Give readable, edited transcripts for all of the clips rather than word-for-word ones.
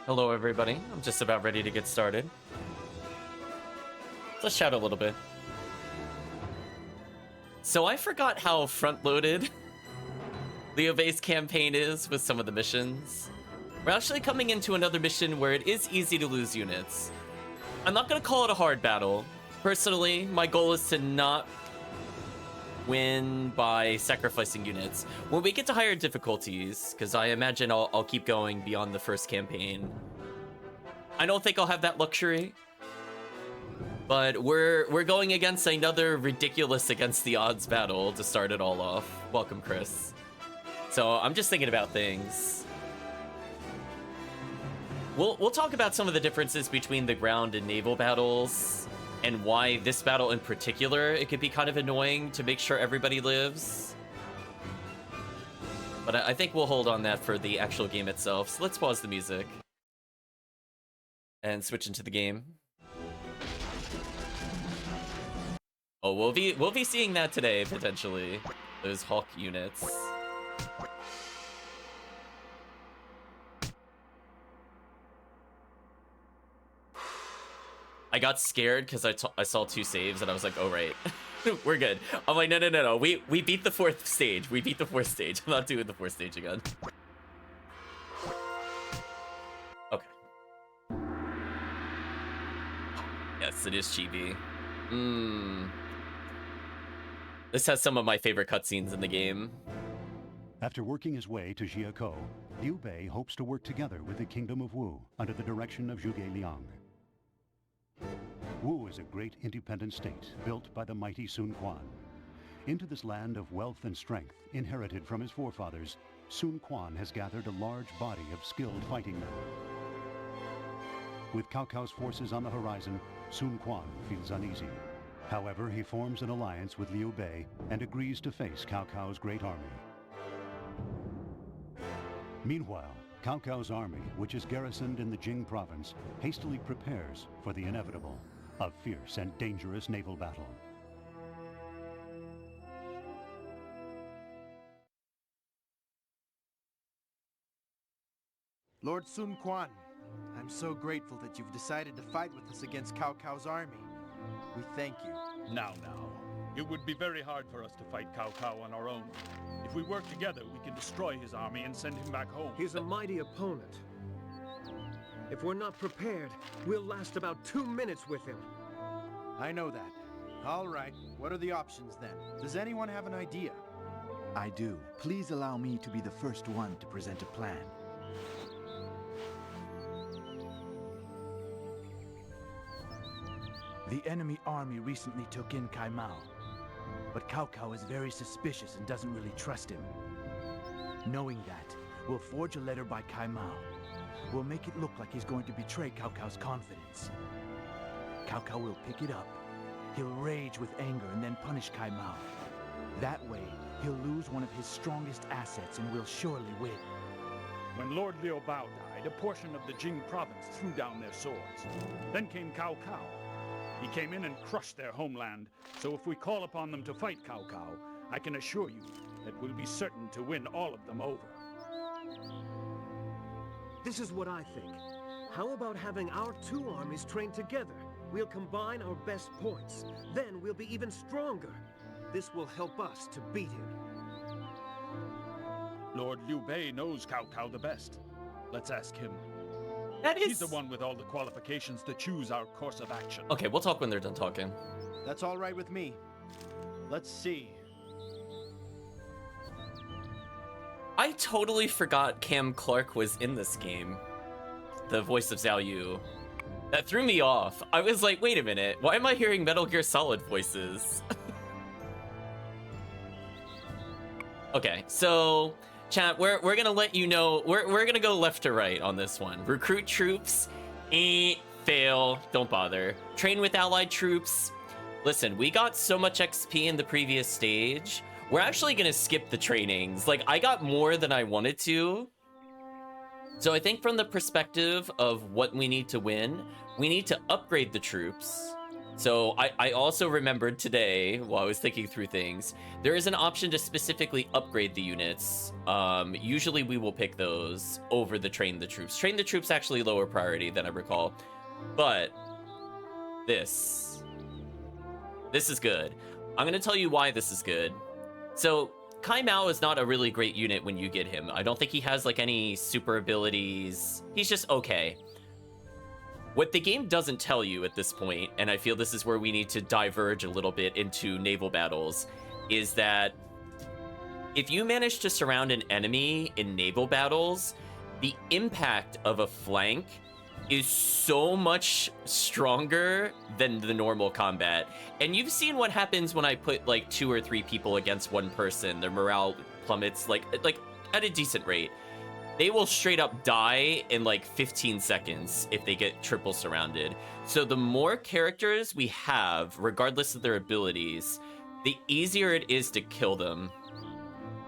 Hello, everybody. I'm just about ready to get started. Let's shout a little bit. So I forgot how front-loaded Leo Bay's campaign is with some of the missions. We're actually coming into another mission where it is easy to lose units. I'm not going to call it a hard battle. Personally, my goal is to not win by sacrificing units. When we get to higher difficulties, because I imagine I'll keep going beyond the first campaign, I don't think I'll have that luxury. But we're going against another ridiculous against the odds battle to start it all off. Welcome, Chris. So I'm just thinking about things. We'll talk about some of the differences between the ground and naval battles, and why this battle in particular, it could be kind of annoying to make sure everybody lives. But I think we'll hold on that for the actual game itself. So let's pause the music and switch into the game. Oh, we'll be seeing that today, potentially. Those Hawk units. I got scared because I saw 2 saves and I was like, oh, right. We're good. I'm like, no. We beat the 4th stage. We beat the 4th stage. I'm not doing the 4th stage again. Okay. Yes, it is chibi. This has some of my favorite cutscenes in the game. After working his way to Jiakou, Liu Bei hopes to work together with the Kingdom of Wu under the direction of Zhuge Liang. Wu is a great independent state built by the mighty Sun Quan. Into this land of wealth and strength, inherited from his forefathers, Sun Quan has gathered a large body of skilled fighting men. With Cao Cao's forces on the horizon, Sun Quan feels uneasy. However, he forms an alliance with Liu Bei and agrees to face Cao Cao's great army. Meanwhile, Cao Cao's army, which is garrisoned in the Jing province, hastily prepares for the inevitable, a fierce and dangerous naval battle. Lord Sun Quan, I'm so grateful that you've decided to fight with us against Cao Cao's army. We thank you. Now. It would be very hard for us to fight Cao Cao on our own. If we work together, we can destroy his army and send him back home. He's a mighty opponent. If we're not prepared, we'll last about 2 minutes with him. I know that. All right, what are the options then? Does anyone have an idea? I do. Please allow me to be the first one to present a plan. The enemy army recently took in Kai Mao, but Cao Cao is very suspicious and doesn't really trust him. Knowing that, we'll forge a letter by Kai Mao. We'll make it look like he's going to betray Cao Cao's confidence. Cao Cao will pick it up. He'll rage with anger and then punish Kai Mao. That way, he'll lose one of his strongest assets and we'll surely win. When Lord Liu Bao died, a portion of the Jing province threw down their swords. Then came Cao Cao. He came in and crushed their homeland, so if we call upon them to fight Cao Cao, I can assure you that we'll be certain to win all of them over. This is what I think. How about having our 2 armies train together? We'll combine our best points. Then we'll be even stronger. This will help us to beat him. Lord Liu Bei knows Cao Cao the best. Let's ask him. He's the one with all the qualifications to choose our course of action. Okay, we'll talk when they're done talking. That's all right with me. Let's see. I totally forgot Cam Clark was in this game. The voice of Zhao Yu. That threw me off. I was like, wait a minute. Why am I hearing Metal Gear Solid voices? Okay, so chat, we're gonna let you know, we're gonna go left to right on this one. Recruit troops, fail, don't bother. Train with allied troops. Listen, we got so much XP in the previous stage. We're actually gonna skip the trainings. Like, I got more than I wanted to. So I think from the perspective of what we need to win, we need to upgrade the troops So I also remembered today, while I was thinking through things, there is an option to specifically upgrade the units. Usually we will pick those over the train the troops. Train the troops actually lower priority than I recall. But this is good. I'm going to tell you why this is good. So Kai Mao is not a really great unit when you get him. I don't think he has like any super abilities. He's just okay. What the game doesn't tell you at this point, and I feel this is where we need to diverge a little bit into naval battles, is that if you manage to surround an enemy in naval battles, the impact of a flank is so much stronger than the normal combat. And you've seen what happens when I put like 2 or 3 people against one person. Their morale plummets like at a decent rate. They will straight up die in like 15 seconds if they get triple surrounded. So the more characters we have, regardless of their abilities, the easier it is to kill them.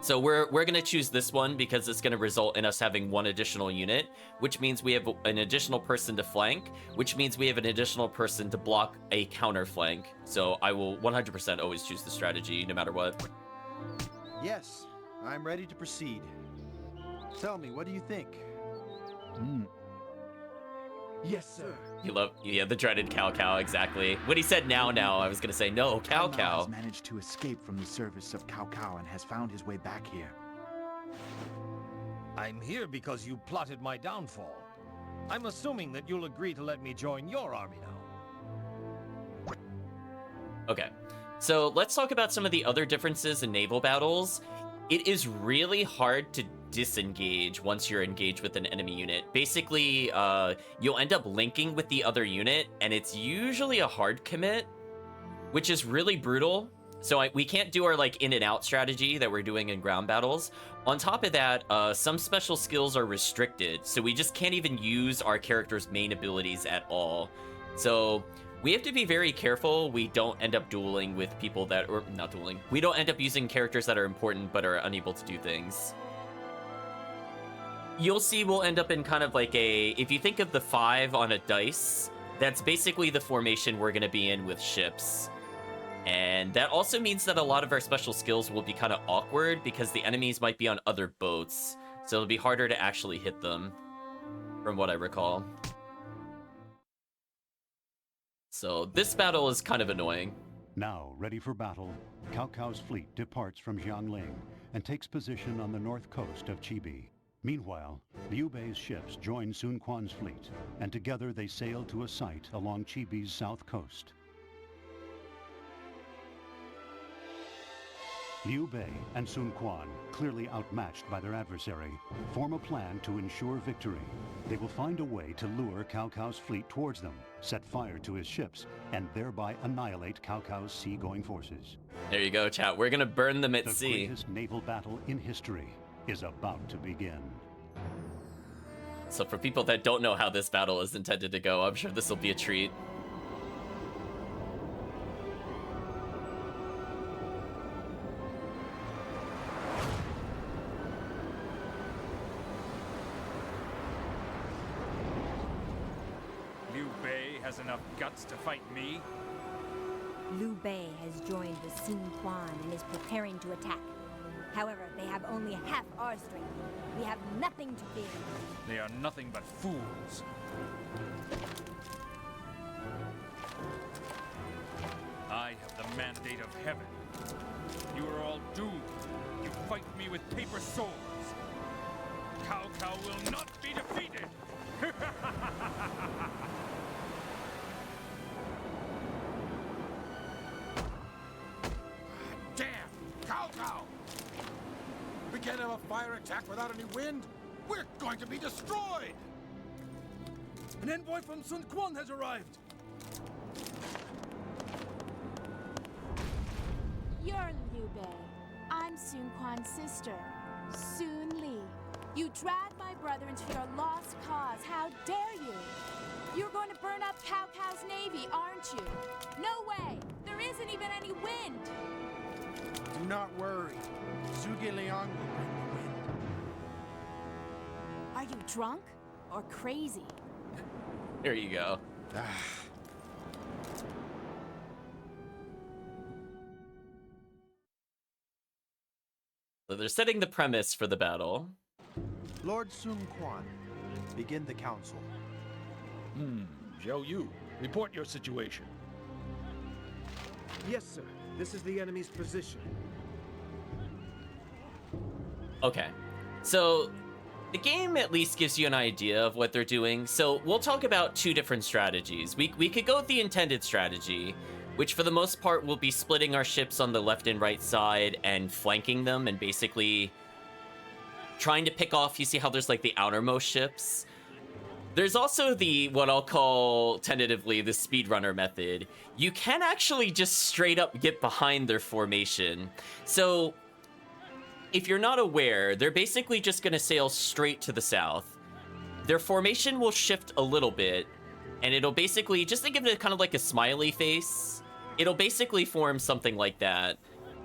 So we're gonna choose this one because it's gonna result in us having 1 additional unit, which means we have an additional person to flank, which means we have an additional person to block a counter flank. So I will 100% always choose the strategy no matter what. Yes, I'm ready to proceed. Tell me, what do you think? Yes, sir. Yeah, the dreaded Cao, exactly. When he said now, I was gonna say no, Kai Mao Cao. has managed to escape from the service of Cao and has found his way back here. I'm here because you plotted my downfall. I'm assuming that you'll agree to let me join your army now. Okay, so let's talk about some of the other differences in naval battles. It is really hard to disengage once you're engaged with an enemy unit. Basically, you'll end up linking with the other unit, and it's usually a hard commit, which is really brutal. So we can't do our like in and out strategy that we're doing in ground battles. On top of that, some special skills are restricted, so we just can't even use our character's main abilities at all. So we have to be very careful we don't end up dueling with people that, or not dueling, we don't end up using characters that are important but are unable to do things. You'll see we'll end up in kind of like if you think of the 5 on a dice, that's basically the formation we're going to be in with ships. And that also means that a lot of our special skills will be kind of awkward because the enemies might be on other boats, so it'll be harder to actually hit them, from what I recall. So this battle is kind of annoying. Now, ready for battle, Cao Cao's fleet departs from Jiangling and takes position on the north coast of Chibi. Meanwhile, Liu Bei's ships join Sun Quan's fleet, and together they sail to a site along Chibi's south coast. Liu Bei and Sun Quan, clearly outmatched by their adversary, form a plan to ensure victory. They will find a way to lure Cao Cao's fleet towards them, set fire to his ships, and thereby annihilate Cao Cao's seagoing forces. There you go, chat. We're gonna burn them at The sea. greatest naval battle in history is about to begin. So for people that don't know how this battle is intended to go, I'm sure this will be a treat. Liu Bei has enough guts to fight me? Liu Bei has joined the Sun Quan and is preparing to attack. However, they have only half our strength. We have nothing to fear. They are nothing but fools. I have the mandate of heaven. You are all doomed. You fight me with paper swords. Cao will not be defeated! Damn! Cao! We can't have a fire attack without any wind! We're going to be destroyed! An envoy from Sun Quan has arrived! You're Liu Bei. I'm Sun Quan's sister, Sun Li. You dragged my brother into your lost cause. How dare you? You're going to burn up Cao Cao's navy, aren't you? No way! There isn't even any wind! Do not worry. Zhuge Liang will bring the wind. Are you drunk or crazy? There you go. So they're setting the premise for the battle. Lord Sun Quan, begin the council. Zhou Yu, report your situation. Yes, sir. This is the enemy's position. Okay, so the game at least gives you an idea of what they're doing. So we'll talk about two different strategies. We could go with the intended strategy, which for the most part will be splitting our ships on the left and right side and flanking them and basically trying to pick off, you see how there's like the outermost ships? There's also the, what I'll call tentatively, the speedrunner method. You can actually just straight up get behind their formation. So if you're not aware, they're basically just going to sail straight to the south. Their formation will shift a little bit, and it'll basically, just think of it kind of like a smiley face. It'll basically form something like that,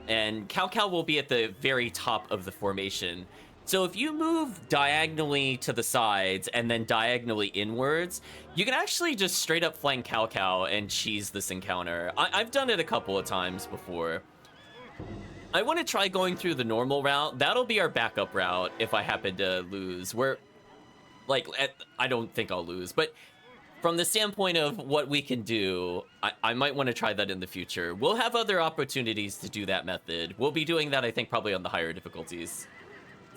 and Cao Cao will be at the very top of the formation. So if you move diagonally to the sides and then diagonally inwards, you can actually just straight up flank Cao Cao and cheese this encounter. I've done it a couple of times before. I want to try going through the normal route. That'll be our backup route if I happen to lose. I don't think I'll lose, but from the standpoint of what we can do, I might want to try that in the future. We'll have other opportunities to do that method. We'll be doing that, I think, probably on the higher difficulties.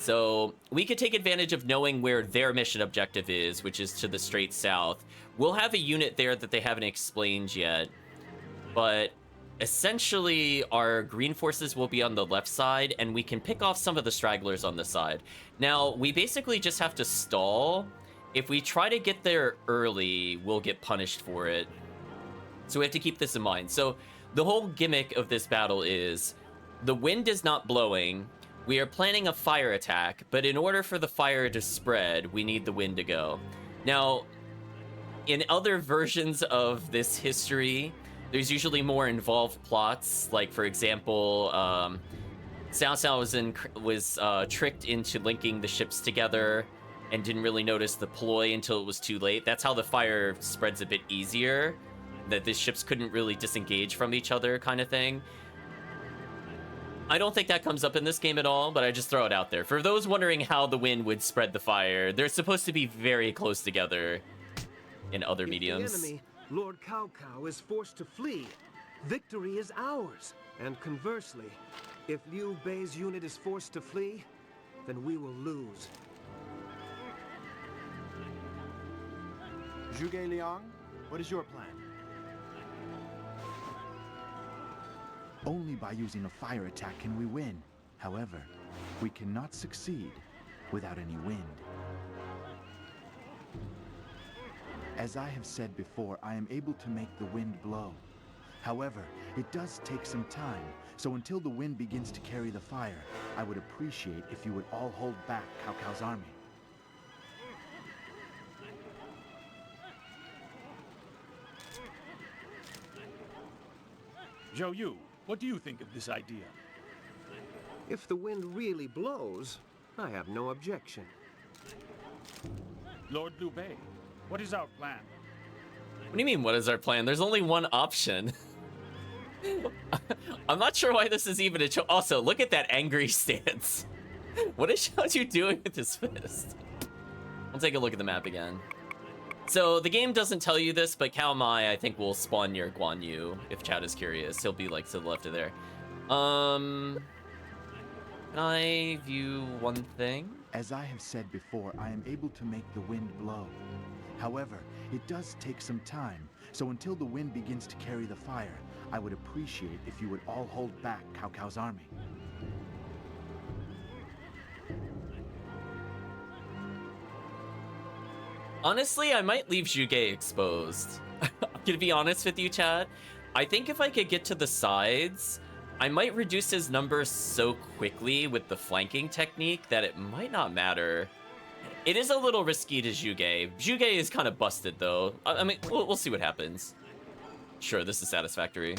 So we could take advantage of knowing where their mission objective is, which is to the straight south. We'll have a unit there that they haven't explained yet, but essentially our green forces will be on the left side, and we can pick off some of the stragglers on the side. Now, we basically just have to stall. If we try to get there early, we'll get punished for it. So we have to keep this in mind. So the whole gimmick of this battle is the wind is not blowing. We are planning a fire attack, but in order for the fire to spread, we need the wind to go. Now, in other versions of this history, there's usually more involved plots. Like, for example, Cao Cao was tricked into linking the ships together and didn't really notice the ploy until it was too late. That's how the fire spreads a bit easier, that the ships couldn't really disengage from each other kind of thing. I don't think that comes up in this game at all, but I just throw it out there. For those wondering how the wind would spread the fire, they're supposed to be very close together in other mediums. The enemy, Lord Cao Cao, is forced to flee. Victory is ours. And conversely, if Liu Bei's unit is forced to flee, then we will lose. Zhuge Liang, what is your plan? Only by using a fire attack can we win. However, we cannot succeed without any wind. As I have said before, I am able to make the wind blow. However, it does take some time, so until the wind begins to carry the fire, I would appreciate if you would all hold back Cao Cao's army. Zhou Yu, what do you think of this idea? If the wind really blows, I have no objection. Lord Liu Bei, what is our plan? What do you mean, what is our plan? There's only one option. I'm not sure why this is even a choice. Also, look at that angry stance. What is Xiao Ju doing with his fist? I'll take a look at the map again. So the game doesn't tell you this, but Cao Mai, I think, will spawn near Guan Yu, if Chad is curious. He'll be, like, to the left of there. Can I view one thing? As I have said before, I am able to make the wind blow. However, it does take some time, so until the wind begins to carry the fire, I would appreciate if you would all hold back Cao Cao's army. Honestly, I might leave Zhuge exposed. I'm gonna be honest with you, Chad. I think if I could get to the sides, I might reduce his numbers so quickly with the flanking technique that it might not matter. It is a little risky to Zhuge. Zhuge is kind of busted, though. I mean, we'll see what happens. Sure, this is satisfactory.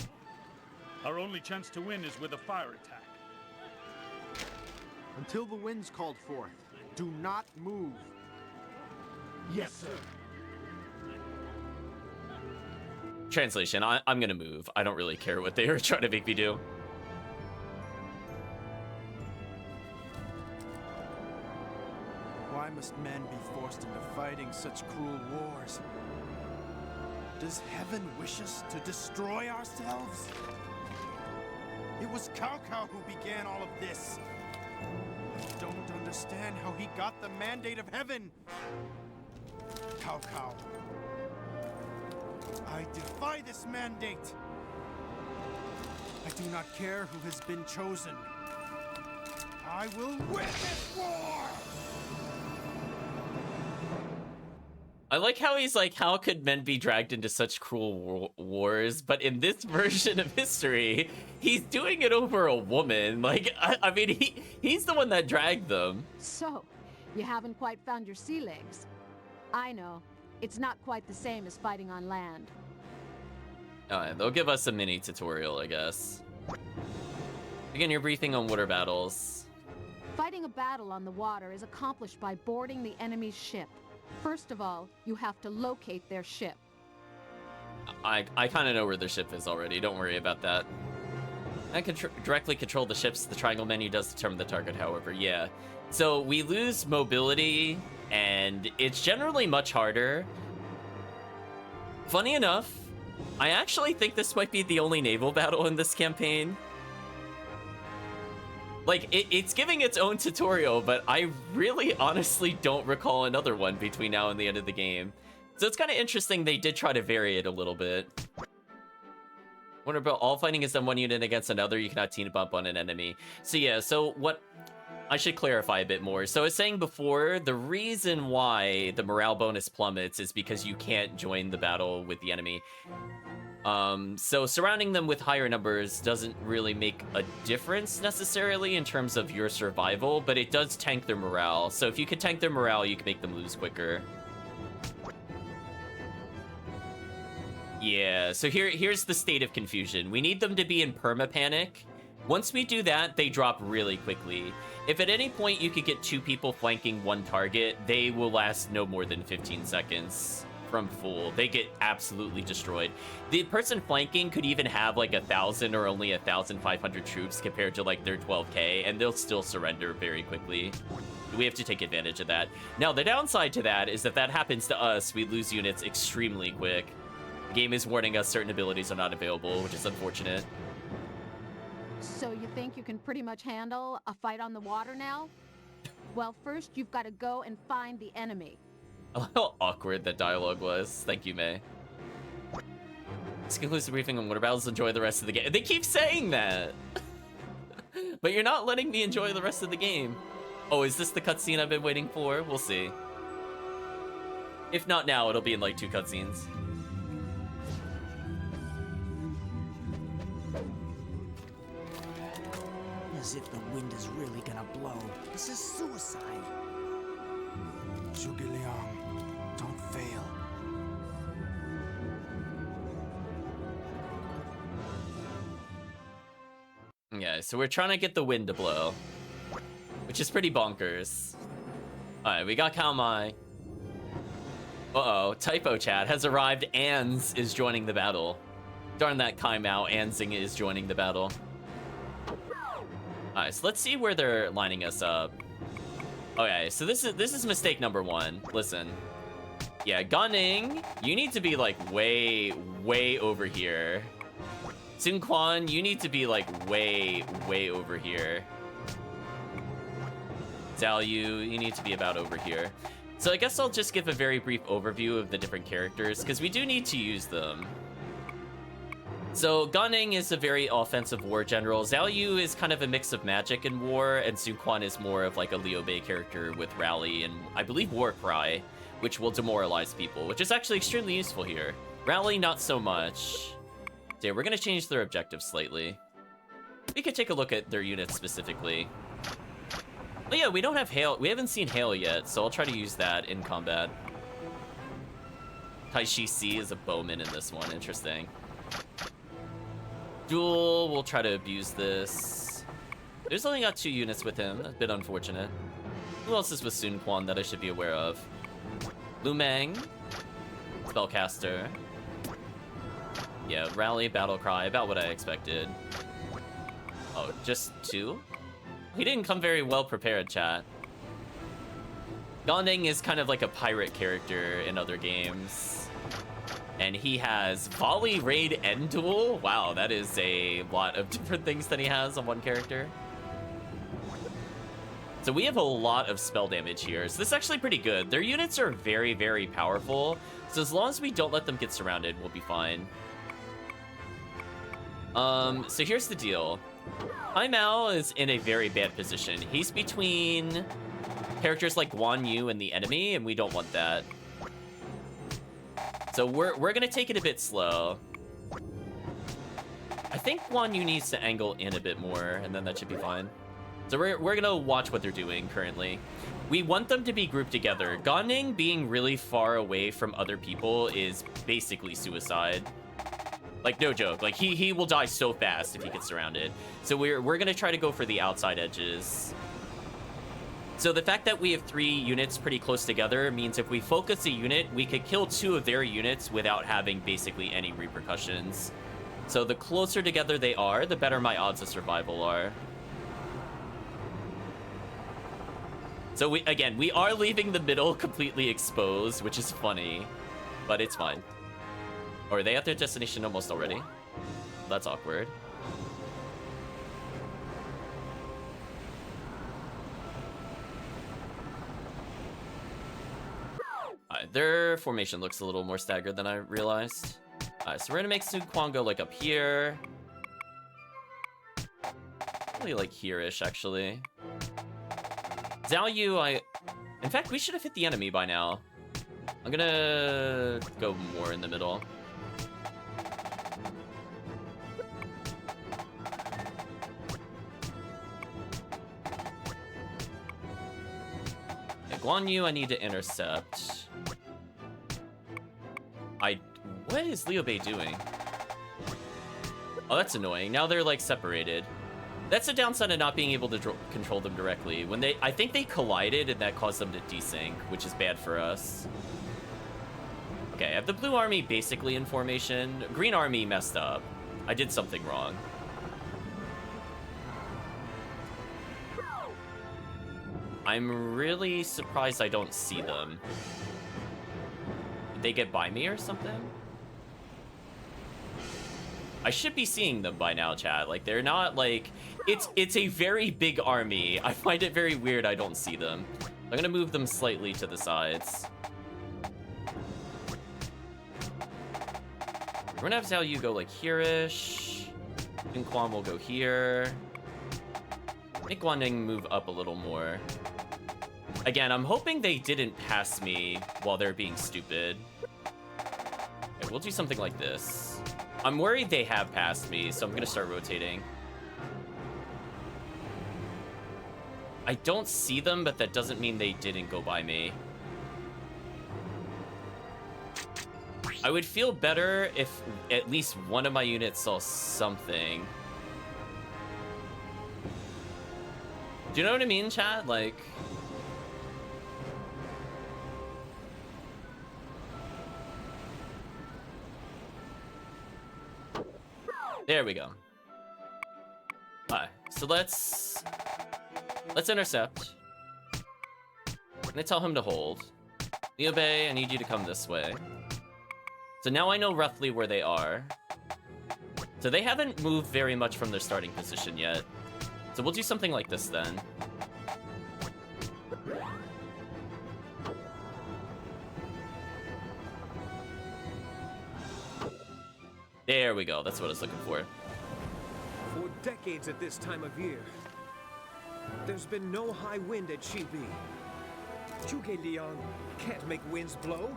Our only chance to win is with a fire attack. Until the wind's called forth, do not move. Yes, sir. Translation, I'm gonna move. I don't really care what they are trying to make me do. Why must men be forced into fighting such cruel wars? Does heaven wish us to destroy ourselves? It was Cao Cao who began all of this. I don't understand how he got the mandate of heaven. Cao Cao, I defy this mandate. I do not care who has been chosen. I will win this war! I like how he's like, how could men be dragged into such cruel wars? But in this version of history, he's doing it over a woman. Like, I mean, he's the one that dragged them. So, you haven't quite found your sea legs. I know. It's not quite the same as fighting on land. They'll give us a mini tutorial, I guess. Begin your briefing on water battles. Fighting a battle on the water is accomplished by boarding the enemy's ship. First of all, you have to locate their ship. I kind of know where their ship is already. Don't worry about that. I can directly control the ships. The triangle menu does determine the target, however. Yeah. So we lose mobility, and it's generally much harder. Funny enough, I actually think this might be the only naval battle in this campaign. Like, it's giving its own tutorial, but I really honestly don't recall another one between now and the end of the game. So it's kind of interesting they did try to vary it a little bit. Wonder about all fighting is done one unit against another. You cannot team up on an enemy. So yeah, so what... I should clarify a bit more. So I was saying before, the reason why the morale bonus plummets is because you can't join the battle with the enemy. So surrounding them with higher numbers doesn't really make a difference necessarily in terms of your survival, but it does tank their morale. So if you can tank their morale, you can make them lose quicker. Yeah, so here's the state of confusion. We need them to be in perma-panic. Once we do that, they drop really quickly. If at any point you could get 2 people flanking one target, they will last no more than 15 seconds. From full, they get absolutely destroyed. The person flanking could even have like 1,000 or only 1,500 troops compared to like their 12k, and they'll still surrender very quickly. We have to take advantage of that. Now, the downside to that is if that happens to us, we lose units extremely quick. The game is warning us certain abilities are not available, which is unfortunate. So you think you can pretty much handle a fight on the water now? Well, first you've got to go and find the enemy. I love how awkward that dialogue was. Thank you, May. This concludes the briefing on water battles. Enjoy the rest of the game. They keep saying that! But you're not letting me enjoy the rest of the game. Oh, is this the cutscene I've been waiting for? We'll see. If not now, it'll be in like 2 cutscenes. As if the wind is really gonna blow. This is suicide. Zhuge Liang, don't fail. Yeah, so we're trying to get the wind to blow, which is pretty bonkers. Alright, we got Cao Mai. Uh-oh, typo chat has arrived. Ans is joining the battle. Darn that Kai Mao, Ansing is joining the battle. Alright, so let's see where they're lining us up. Okay, so this is mistake number 1. Listen. Yeah, Gunning, you need to be like way over here. Sun Quan, you need to be like way over here. Zhao Yu, you need to be about over here. So I guess I'll just give a very brief overview of the different characters, because we do need to use them. So Gunning is a very offensive war general. Zhao Yu is kind of a mix of magic and war, and Sun Quan is more of like a Liu Bei character with Rally and I believe War Cry, which will demoralize people, which is actually extremely useful here. Rally, not so much. So yeah, we're gonna change their objectives slightly. We could take a look at their units specifically. But yeah, we don't have Hail. We haven't seen Hail yet, so I'll try to use that in combat. Taishi C is a bowman in this one, interesting. Duel, we'll try to abuse this. There's only got 2 units with him, a bit unfortunate. Who else is with Sun Quan that I should be aware of? Lu Meng, Spellcaster. Yeah, Rally, Battle Cry, about what I expected. Oh, just 2? He didn't come very well prepared, chat. Gonding is kind of like a pirate character in other games. And he has volley, raid, and duel. Wow, that is a lot of different things that he has on one character. So we have a lot of spell damage here. So this is actually pretty good. Their units are very, very powerful. So as long as we don't let them get surrounded, we'll be fine. So here's the deal. Hai Mao is in a very bad position. He's between characters like Guan Yu and the enemy, and we don't want that. So we're gonna take it a bit slow. I think Guan Yu needs to angle in a bit more, and then that should be fine. So we're gonna watch what they're doing currently. We want them to be grouped together. Ganning being really far away from other people is basically suicide. Like, no joke. Like, he will die so fast if he gets surrounded. So we're gonna try to go for the outside edges. So the fact that we have 3 units pretty close together means if we focus a unit, we could kill 2 of their units without having basically any repercussions. So the closer together they are, the better my odds of survival are. So we are leaving the middle completely exposed, which is funny, but it's fine. Or are they at their destination almost already? That's awkward. Their formation looks a little more staggered than I realized. Alright, so we're gonna make Sun Quan go like up here. Probably like here-ish, actually. Zhao Yu, in fact, we should have hit the enemy by now. I'm gonna go more in the middle. Okay, Guan Yu, I need to intercept. What is Liu Bei doing? Oh, that's annoying. Now they're like separated. That's the downside of not being able to control them directly. When I think they collided and that caused them to desync, which is bad for us. Okay, I have the blue army basically in formation. Green army messed up. I did something wrong. I'm really surprised I don't see them. Did they get by me or something? I should be seeing them by now, chat. Like, they're not, like... It's a very big army. I find it very weird I don't see them. I'm gonna move them slightly to the sides. We're gonna have Zhao Yu go, like, here-ish. Sun Quan will go here. Make Guanning move up a little more. Again, I'm hoping they didn't pass me while they're being stupid. Okay, we'll do something like this. I'm worried they have passed me, so I'm gonna start rotating. I don't see them, but that doesn't mean they didn't go by me. I would feel better if at least one of my units saw something. Do you know what I mean, chat? Like... There we go. Alright, so let's intercept. I'm gonna tell him to hold. Liu Bei, I need you to come this way. So now I know roughly where they are. So they haven't moved very much from their starting position yet. So we'll do something like this then. There we go. That's what I was looking for. For decades at this time of year, there's been no high wind at Chibi. Zhuge Liang can't make winds blow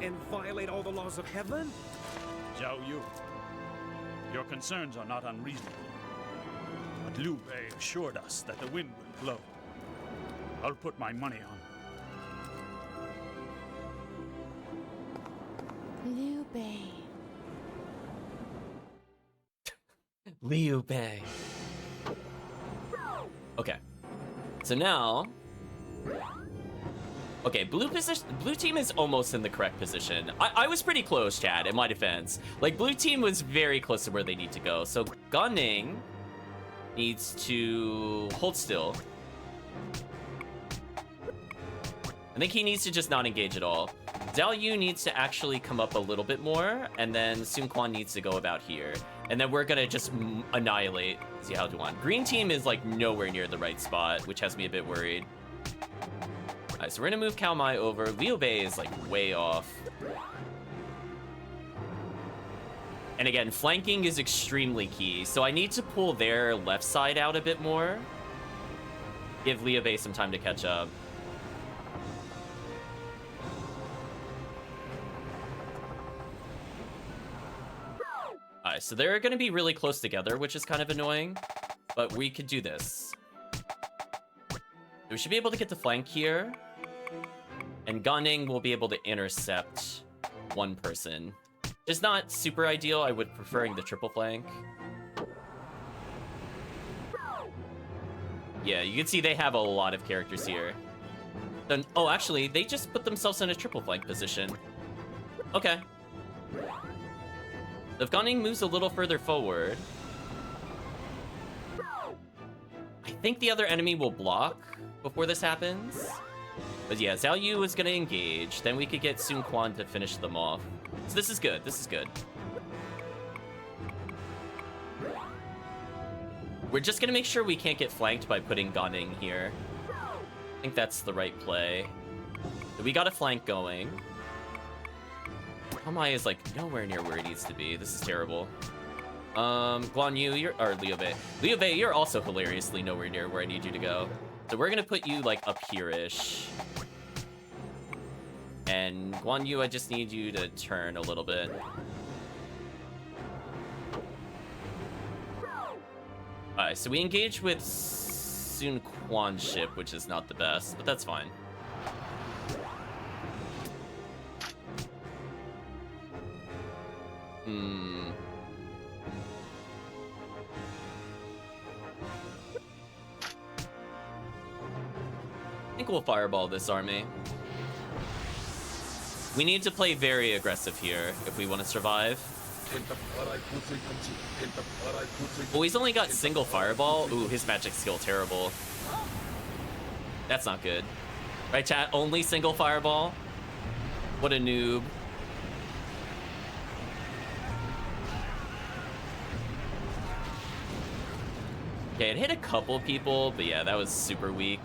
and violate all the laws of heaven? Zhao Yu, your concerns are not unreasonable. But Liu Bei assured us that the wind will blow. I'll put my money on. Liu Bei. Liu Bei. Okay. So now... Okay, blue team is almost in the correct position. I was pretty close, Chad, in my defense. Like, blue team was very close to where they need to go. So Gunning needs to hold still. And I think he needs to just not engage at all. Zhao Yu needs to actually come up a little bit more, and then Sun Quan needs to go about here. And then we're gonna just annihilate Xiao Duan. Green team is like nowhere near the right spot, which has me a bit worried. Alright, so we're gonna move Cao Mai over. Liu Bei is like way off. And again, flanking is extremely key. So I need to pull their left side out a bit more. Give Liu Bei some time to catch up. Alright, so they're going to be really close together, which is kind of annoying. But we could do this. We should be able to get the flank here. And Gunning will be able to intercept one person. Just not super ideal. I would preferring the triple flank. Yeah, you can see they have a lot of characters here. Then, oh, actually, they just put themselves in a triple flank position. Okay. If Gunning moves a little further forward, I think the other enemy will block before this happens. But yeah, Zhao Yu is going to engage. Then we could get Sun Quan to finish them off. So this is good. This is good. We're just going to make sure we can't get flanked by putting Gunning here. I think that's the right play. So we got a flank going. Kamai is like nowhere near where he needs to be. This is terrible. Guan Yu, or Liu Bei. Liu Bei, you're also hilariously nowhere near where I need you to go. So we're gonna put you like up here-ish. And Guan Yu, I just need you to turn a little bit. Alright, so we engage with Sun Quan's ship, which is not the best, but that's fine. I think we'll fireball this army. We need to play very aggressive here if we want to survive. Oh, he's only got single fireball. Ooh, his magic skill terrible. That's not good. Right, chat? Only single fireball? What a noob. Okay, it hit a couple people, but yeah, that was super weak.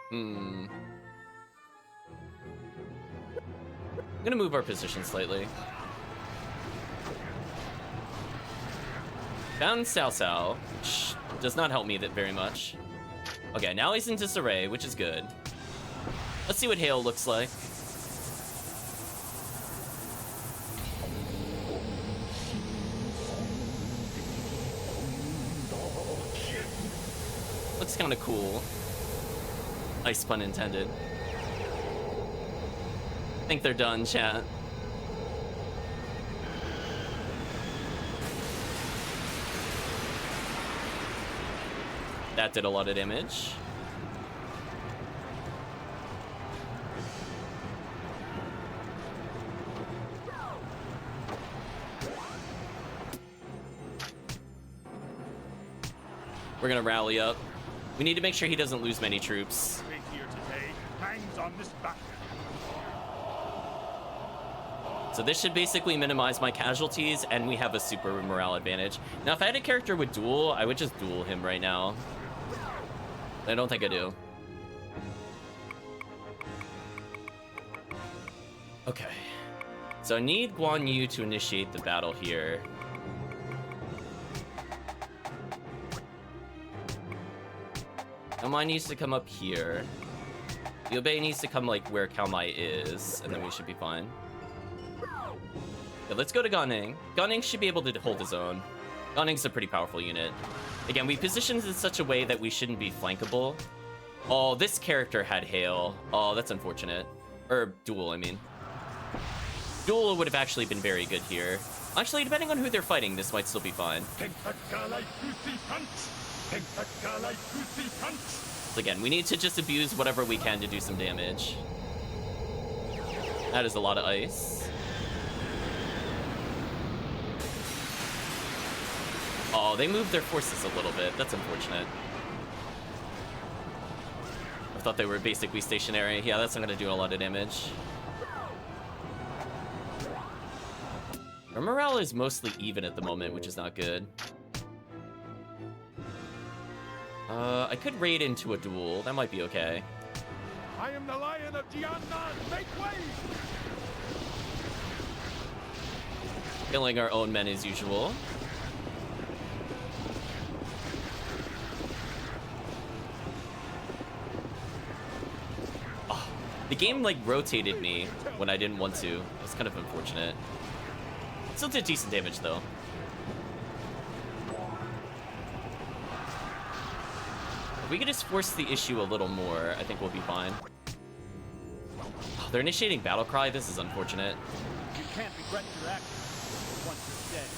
I'm gonna move our position slightly. Found Cao Cao, which does not help me that very much. Okay, now he's in disarray, which is good. Let's see what Hail looks like. Looks kind of cool. Nice pun intended. I think they're done, chat. That did a lot of damage. We're gonna rally up. We need to make sure he doesn't lose many troops. Here today hangs on this battle. So this should basically minimize my casualties, and we have a super morale advantage. Now, if I had a character with duel, I would just duel him right now. I don't think I do. Okay. So I need Guan Yu to initiate the battle here. Cao Mai needs to come up here. Liu Bei needs to come like where Cao Mai is, and then we should be fine. Yeah, let's go to Gunning. Gunning should be able to hold his own. Gunning's a pretty powerful unit. Again, we positioned in such a way that we shouldn't be flankable. Oh, this character had Hail. Oh, that's unfortunate. Or Duel, I mean. Duel would have actually been very good here. Actually, depending on who they're fighting, this might still be fine. So again, we need to just abuse whatever we can to do some damage. That is a lot of ice. Oh, they moved their forces a little bit. That's unfortunate. I thought they were basically stationary. Yeah, that's not going to do a lot of damage. Our morale is mostly even at the moment, which is not good. I could raid into a duel. That might be okay. I am the Lion of Jiannan! Make way! Killing our own men as usual. Oh, the game like rotated me when I didn't want to. It's kind of unfortunate. Still did decent damage though. If we could just force the issue a little more, I think we'll be fine. Oh, they're initiating battle cry. This is unfortunate. You can't regret your actions once you're dead.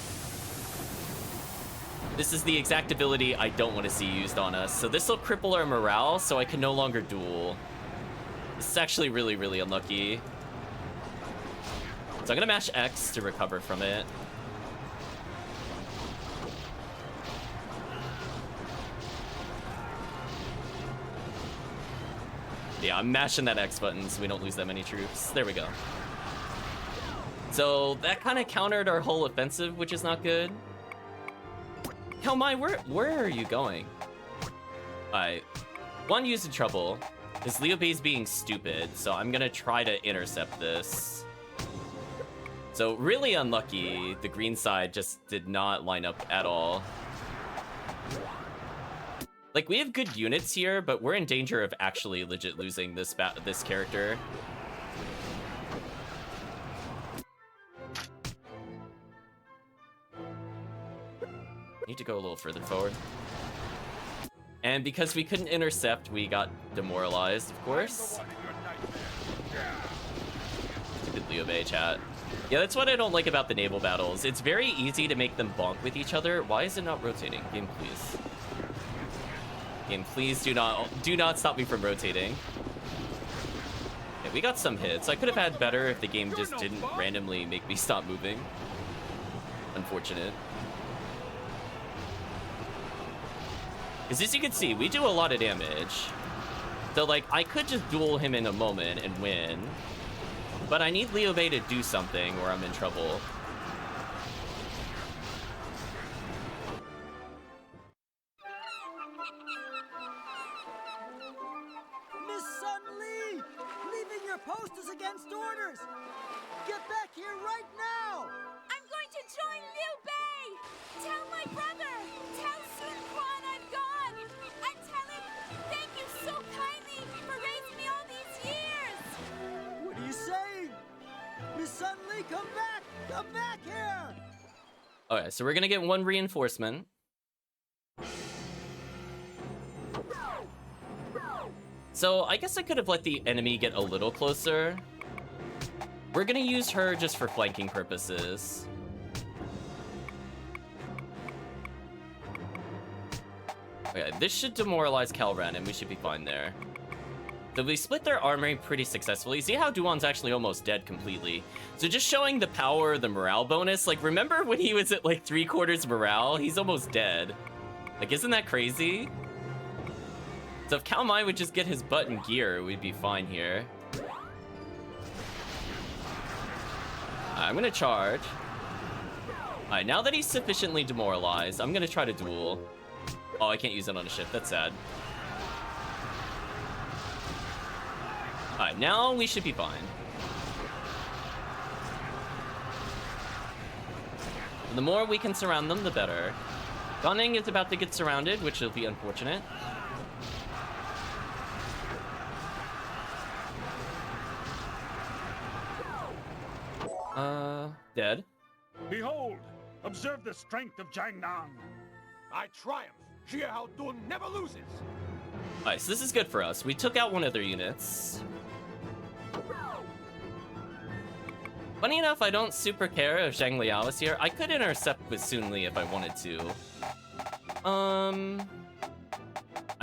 This is the exact ability I don't want to see used on us. So this will cripple our morale, so I can no longer duel. This is actually really, really unlucky. So I'm gonna mash X to recover from it. Yeah, I'm mashing that X button so we don't lose that many troops. There we go. So that kind of countered our whole offensive, which is not good. Hell, where are you going? Alright. One use of trouble is Liu Bei's being stupid, so I'm gonna try to intercept this. So really unlucky, the green side just did not line up at all. Like, we have good units here, but we're in danger of actually legit losing this character. Need to go a little further forward. And because we couldn't intercept, we got demoralized, of course. Stupid Liu Bei chat. Yeah, that's what I don't like about the naval battles. It's very easy to make them bonk with each other. Why is it not rotating? Game, please. Game, please do not stop me from rotating. Yeah, we got some hits. I could have had better if the game just didn't randomly make me stop moving. Unfortunate. Because as you can see, we do a lot of damage. So, like, I could just duel him in a moment and win. But I need Liu Bei to do something or I'm in trouble. Miss Sun Li! Leaving your post is against orders! Get back here right now! I'm going to join Liu Bei! Tell my brother! Tell Sun Quan I'm gone! And tell him thank you so kindly for raising me all these years! What are you saying? Miss Sun Li, come back! Come back here! Okay, so we're gonna get one reinforcement. So I guess I could have let the enemy get a little closer. We're gonna use her just for flanking purposes. Okay, this should demoralize Calran and we should be fine there. So we split their armory pretty successfully. See how Duan's actually almost dead completely. So just showing the power of the morale bonus. Like, remember when he was at like 3/4 morale? He's almost dead. Like, isn't that crazy? So if Cao Mai would just get his butt in gear, we'd be fine here. I'm gonna charge. Alright, now that he's sufficiently demoralized, I'm gonna try to duel. Oh, I can't use it on a ship. That's sad. Alright, now we should be fine. The more we can surround them, the better. Gunning is about to get surrounded, which will be unfortunate. Dead. Behold! Observe the strength of Jiangnan! I triumph! Jia Hao Dun never loses! Alright, so this is good for us. We took out one of their units. Funny enough, I don't super care if Zhang Liao is here. I could intercept with Sun Li if I wanted to. I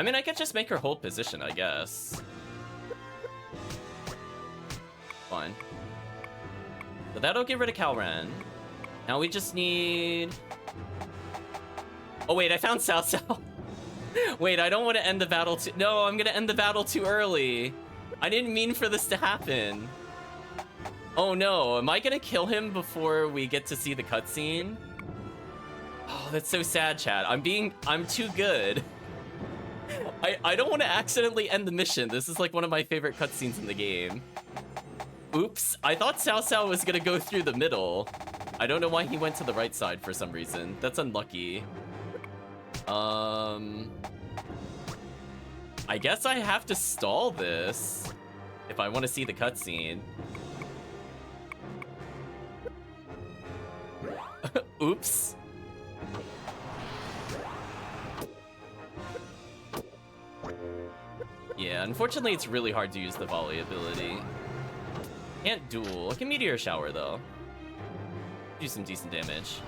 mean, I could just make her hold position, I guess. fine. So that'll get rid of Calren. Now we just need... Oh wait, I found Cao Cao. Wait, I don't want to end the battle too... No, I'm gonna end the battle too early. I didn't mean for this to happen. Oh no, am I gonna kill him before we get to see the cutscene? Oh, that's so sad, chat. I'm too good. I don't want to accidentally end the mission. This is like one of my favorite cutscenes in the game. Oops, I thought Cao Cao was gonna go through the middle. I don't know why he went to the right side for some reason. That's unlucky. I guess I have to stall this if I want to see the cutscene. Oops. Yeah, unfortunately it's really hard to use the volley ability. Can't duel. I can meteor shower though. Do some decent damage.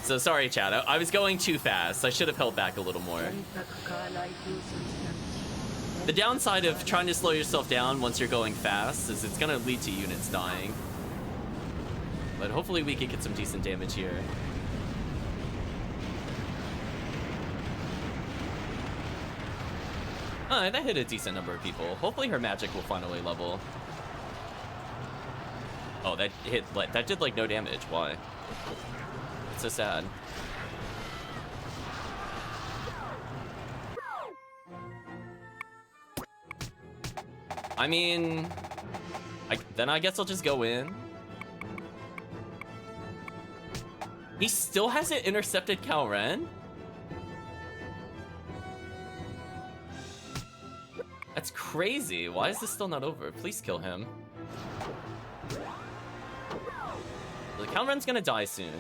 So sorry, chat. I was going too fast. I should have held back a little more. The downside of trying to slow yourself down once you're going fast is it's gonna lead to units dying. But hopefully we can get some decent damage here. That hit a decent number of people. Hopefully her magic will finally level. Oh, that did like no damage. Why? It's so sad. I mean, then I guess I'll just go in. He still hasn't intercepted Calren? That's crazy. Why is this still not over? Please kill him. The Calren's gonna die soon.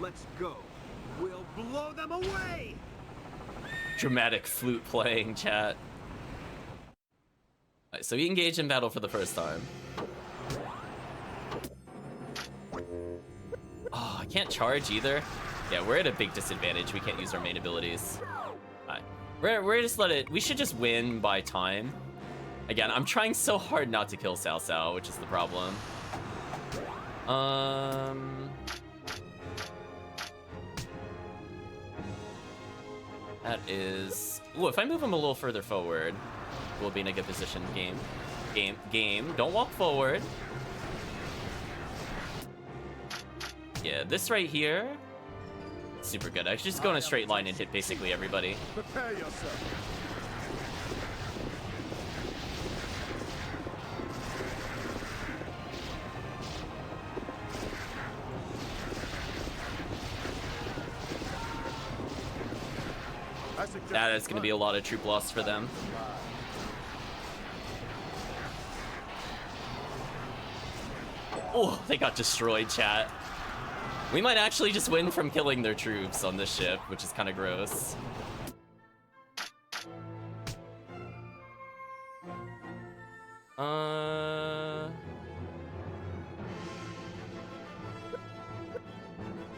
Let's go. We'll blow them away! Dramatic flute playing, chat. Alright, so we engage in battle for the first time. Oh, I can't charge either. Yeah, we're at a big disadvantage. We can't use our main abilities. Alright. We're just we should just win by time. Again, I'm trying so hard not to kill Cao Cao, which is the problem. That is... Ooh, if I move him a little further forward, we'll be in a good position. Game. Don't walk forward. Yeah, this right here, super good. I should just go in a straight line and hit basically everybody. Prepare yourself. That is going to be a lot of troop loss for them. Oh, they got destroyed, chat. We might actually just win from killing their troops on this ship, which is kind of gross. I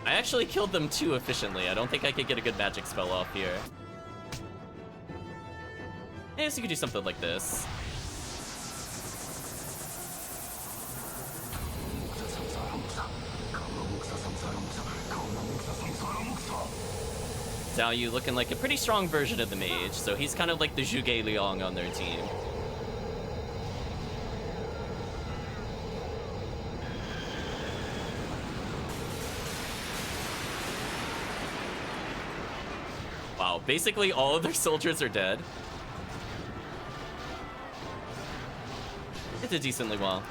actually killed them too efficiently. I don't think I could get a good magic spell off here. I guess you could do something like this. Zhao Yu looking like a pretty strong version of the mage, so he's kind of like the Zhuge Liang on their team. Wow, basically all of their soldiers are dead. It did decently well.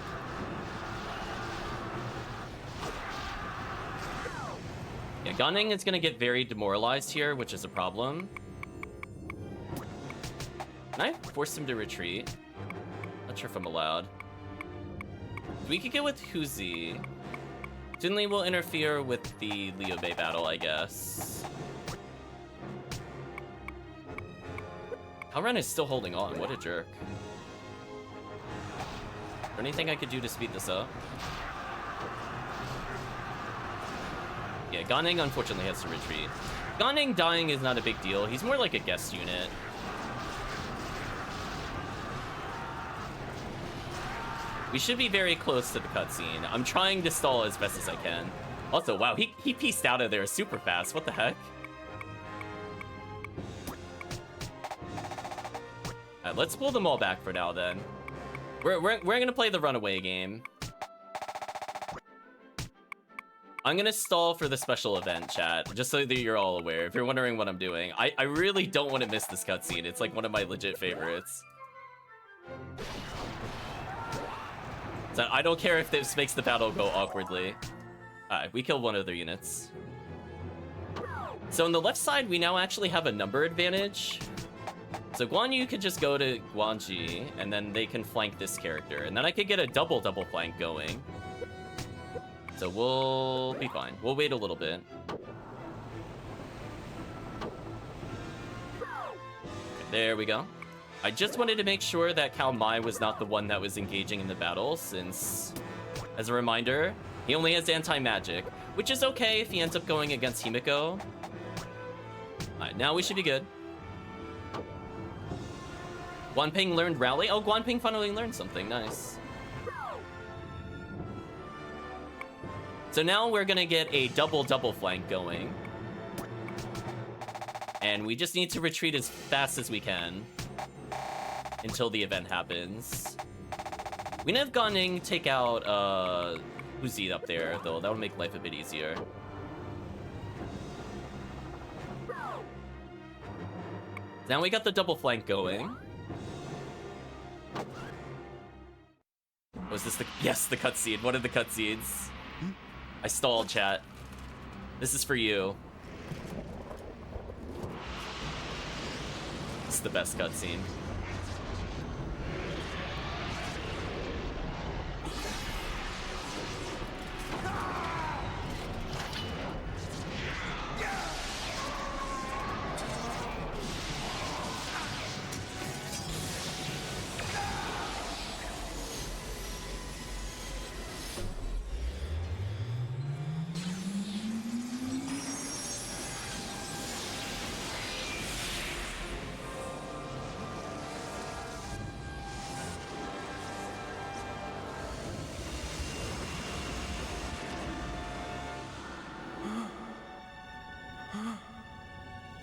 Yeah, Gunning is gonna get very demoralized here, which is a problem. Can I force him to retreat? Not sure if I'm allowed. We could get with Huzi. Dunley will interfere with the Liu Bei battle, I guess. Halren is still holding on. What a jerk. Is there anything I could do to speed this up? Yeah, Ganning unfortunately has to retreat. Ganning dying is not a big deal. He's more like a guest unit. We should be very close to the cutscene. I'm trying to stall as best as I can. Also, wow, he pieced out of there super fast. What the heck? Alright, let's pull them all back for now then. We're gonna play the runaway game. I'm gonna stall for the special event, chat, just so that you're all aware. If you're wondering what I'm doing, I really don't want to miss this cutscene. It's like one of my legit favorites. So I don't care if this makes the battle go awkwardly. Alright, we killed one of their units. So on the left side, we now actually have a number advantage. So Guan Yu could just go to Guan Ji, and then they can flank this character. And then I could get a double flank going. So we'll be fine. We'll wait a little bit. There we go. I just wanted to make sure that Cao Mai was not the one that was engaging in the battle, since, as a reminder, he only has anti-magic, which is okay if he ends up going against Himiko. Alright, now we should be good. Guanping learned rally. Oh, Guanping finally learned something. Nice. So now we're gonna get a double flank going. And we just need to retreat as fast as we can until the event happens. We can have Ganning take out Uzi up there, though. That would make life a bit easier. Now we got the double flank going. Was this the... Yes, the cutscene. One of the cutscenes. I stalled, chat. This is for you. It's the best cutscene.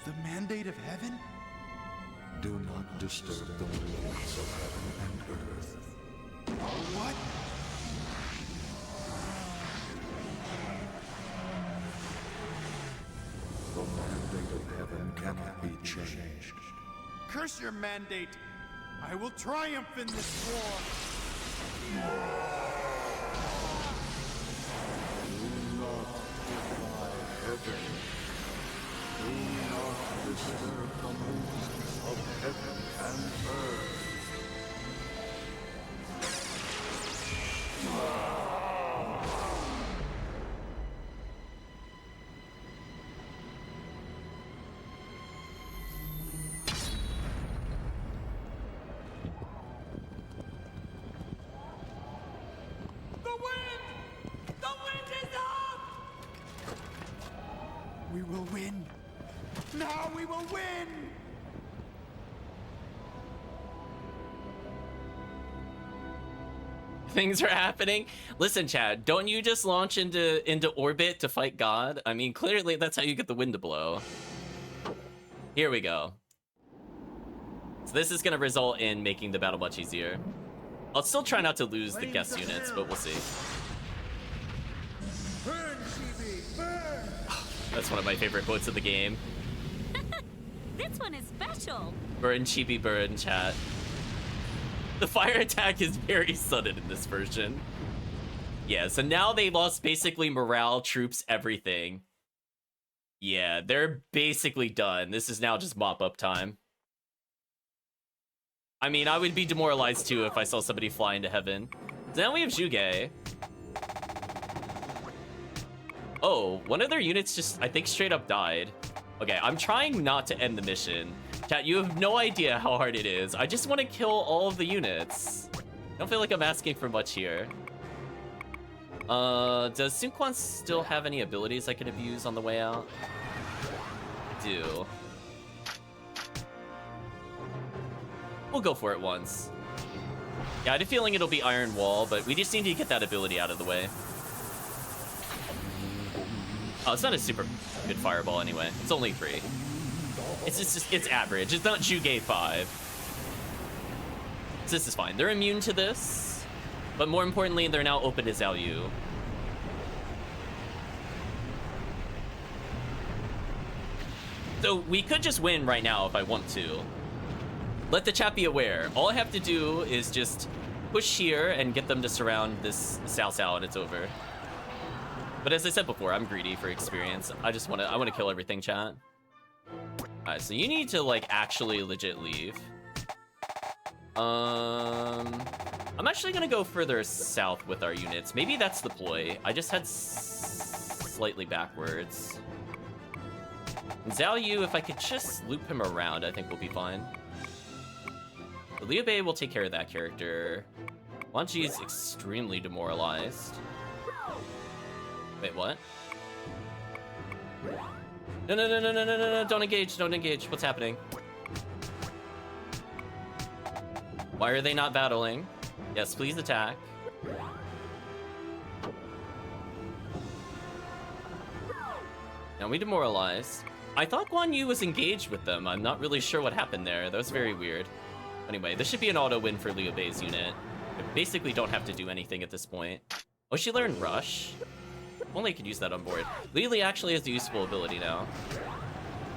The mandate of heaven? Do not disturb the rules of heaven and earth. What? The mandate of heaven cannot be changed. Curse your mandate! I will triumph in this war! Do not defy heaven. Do not disturb the movements of heaven and earth. We will win! Now we will win! Things are happening. Listen, Chad, don't you just launch into orbit to fight God? I mean, clearly that's how you get the wind to blow. Here we go. So this is going to result in making the battle much easier. I'll still try not to lose the guest units, but we'll see. Burn, Chibi, burn! That's one of my favorite quotes of the game. This one is special. Burn, Chibi, burn, chat. The fire attack is very sudden in this version. Yeah, so now they lost basically morale, troops, everything. Yeah, they're basically done. This is now just mop-up time. I mean, I would be demoralized too if I saw somebody fly into heaven. So now we have Zhuge. Oh, one of their units just, I think, straight up died. Okay, I'm trying not to end the mission. Chat, you have no idea how hard it is. I just want to kill all of the units. I don't feel like I'm asking for much here. Does Sun Quan still have any abilities I could abuse on the way out? I do. We'll go for it once. Yeah, I had a feeling it'll be Iron Wall, but we just need to get that ability out of the way. Oh, it's not a super good fireball anyway. It's only 3. It's average. It's not Jugei 5. So this is fine. They're immune to this, but more importantly, they're now open to Zhao Yu. So we could just win right now if I want to. Let the chat be aware. All I have to do is just push here and get them to surround this Cao Cao and it's over. But as I said before, I'm greedy for experience. I want to kill everything, chat. Alright, so you need to like actually legit leave. I'm actually gonna go further south with our units. Maybe that's the ploy. I just had slightly backwards. And Zhao Yu, if I could just loop him around, I think we'll be fine. So Liu Bei will take care of that character. Wan Ji is extremely demoralized. Wait, what? No, don't engage, don't engage. What's happening? Why are they not battling? Yes, please attack. Now we demoralized. I thought Guan Yu was engaged with them. I'm not really sure what happened there. That was very weird. Anyway, this should be an auto win for Liu Bei's unit. I basically don't have to do anything at this point. Oh, she learned Rush. Only I could use that on board. Li Li actually has a useful ability now.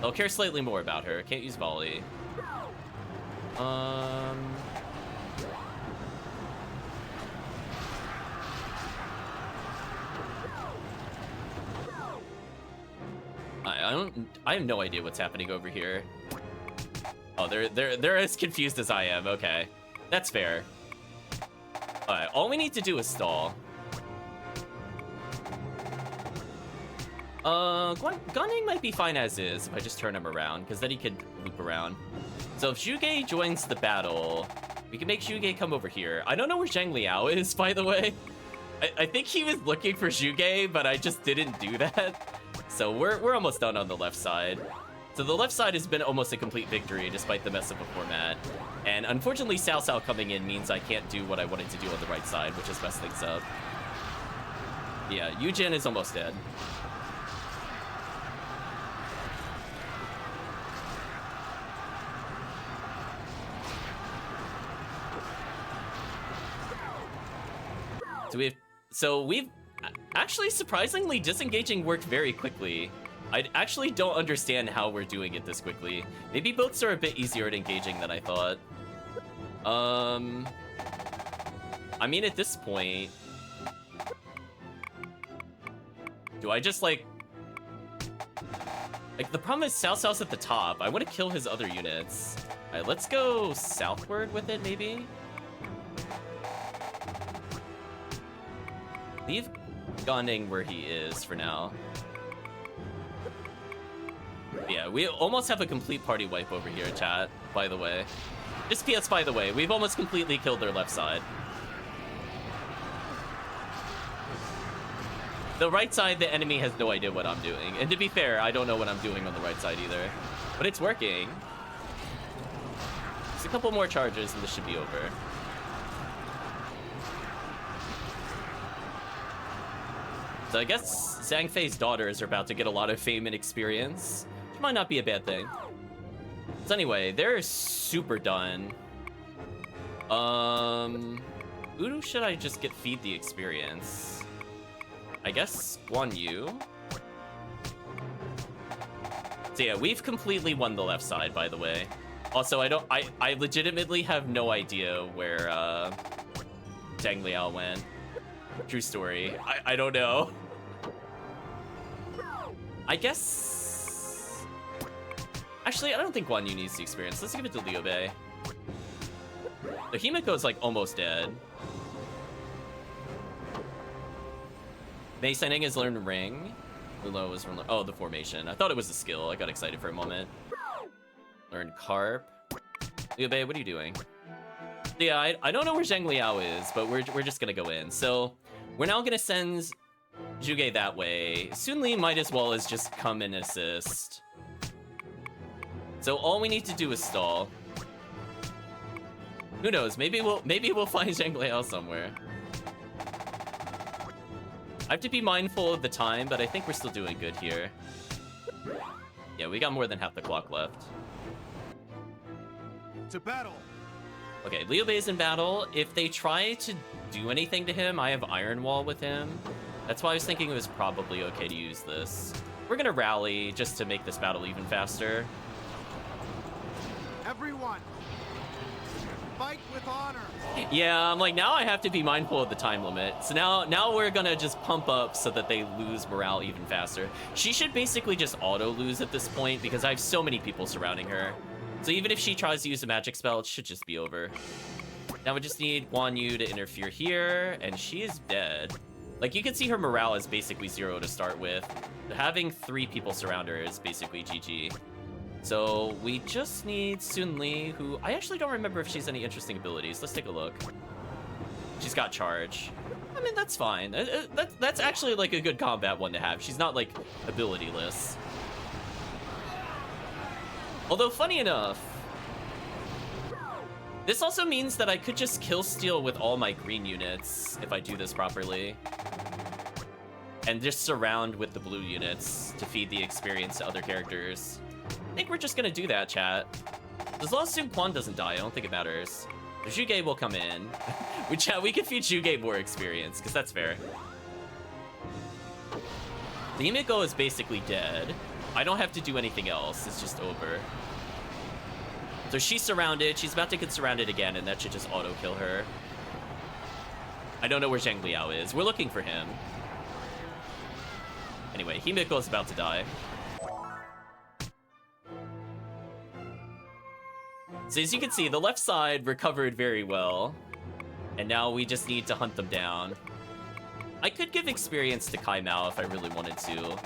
I'll care slightly more about her. Can't use volley. I have no idea what's happening over here. Oh, they're as confused as I am. Okay, that's fair. All right, all we need to do is stall. Guanning might be fine as is if I just turn him around, because then he could loop around. So if Zhuge joins the battle, we can make Zhuge come over here. I don't know where Zhang Liao is, by the way. I think he was looking for Zhuge, but I just didn't do that. So we're almost done on the left side. So the left side has been almost a complete victory despite the mess of a format. And unfortunately, Cao Cao coming in means I can't do what I wanted to do on the right side, which is mess things up. Yeah, Yujin is almost dead. So we've actually surprisingly disengaging worked very quickly. I actually don't understand how we're doing it this quickly. Maybe boats are a bit easier at engaging than I thought. I mean, at this point, do I just like the problem is Cao Cao's at the top. I want to kill his other units. All right, let's go southward with it, maybe. Leave Ganding where he is for now. Yeah, we almost have a complete party wipe over here, chat, by the way. Just PS, by the way, we've almost completely killed their left side. The right side, the enemy has no idea what I'm doing. And to be fair, I don't know what I'm doing on the right side either. But it's working. Just a couple more charges and this should be over. So I guess Zhang Fei's daughters are about to get a lot of fame and experience, which might not be a bad thing. So anyway, they're super done. Who should I just feed the experience? I guess Guan Yu. So yeah, we've completely won the left side, by the way. Also, I legitimately have no idea where Zhang Liao went. True story. I don't know. I guess... Actually, I don't think Guan Yu needs the experience. Let's give it to Liu Bei. The Himiko's like almost dead. Mei Sending has learned Ring. Mulo was from... Oh, the formation. I thought it was a skill. I got excited for a moment. Learn Carp. Liu Bei, what are you doing? Yeah, I don't know where Zhang Liao is, but we're just gonna go in. So we're now gonna send Zhuge that way. Sun Li might as well as just come and assist. So all we need to do is stall. Who knows? Maybe we'll find Zhang Liao somewhere. I have to be mindful of the time, but I think we're still doing good here. Yeah, we got more than half the clock left. To battle! Okay, Liu Bei's in battle. If they try to do anything to him, I have Iron Wall with him. That's why I was thinking it was probably okay to use this. We're gonna rally just to make this battle even faster. Everyone! Fight with honor! Yeah, I'm like, now I have to be mindful of the time limit. So now we're gonna just pump up so that they lose morale even faster. She should basically just auto-lose at this point because I have so many people surrounding her. So even if she tries to use a magic spell, it should just be over. Now we just need Guan Yu to interfere here, and she is dead. Like, you can see her morale is basically 0 to start with. But having 3 people surround her is basically GG. So we just need Sun Li, who I actually don't remember if she's any interesting abilities. Let's take a look. She's got charge. I mean, that's fine. That's actually like a good combat one to have. She's not like abilityless. Although funny enough, this also means that I could just kill steal with all my green units if I do this properly. And just surround with the blue units to feed the experience to other characters. I think we're just gonna do that, chat. As long as Sun Quan doesn't die, I don't think it matters. Zhuge will come in. We can feed Zhuge more experience, because that's fair. The Himiko is basically dead. I don't have to do anything else, it's just over. So she's surrounded, she's about to get surrounded again, and that should just auto-kill her. I don't know where Zhang Liao is. We're looking for him. Anyway, Himiko is about to die. So as you can see, the left side recovered very well. And now we just need to hunt them down. I could give experience to Kai Mao if I really wanted to.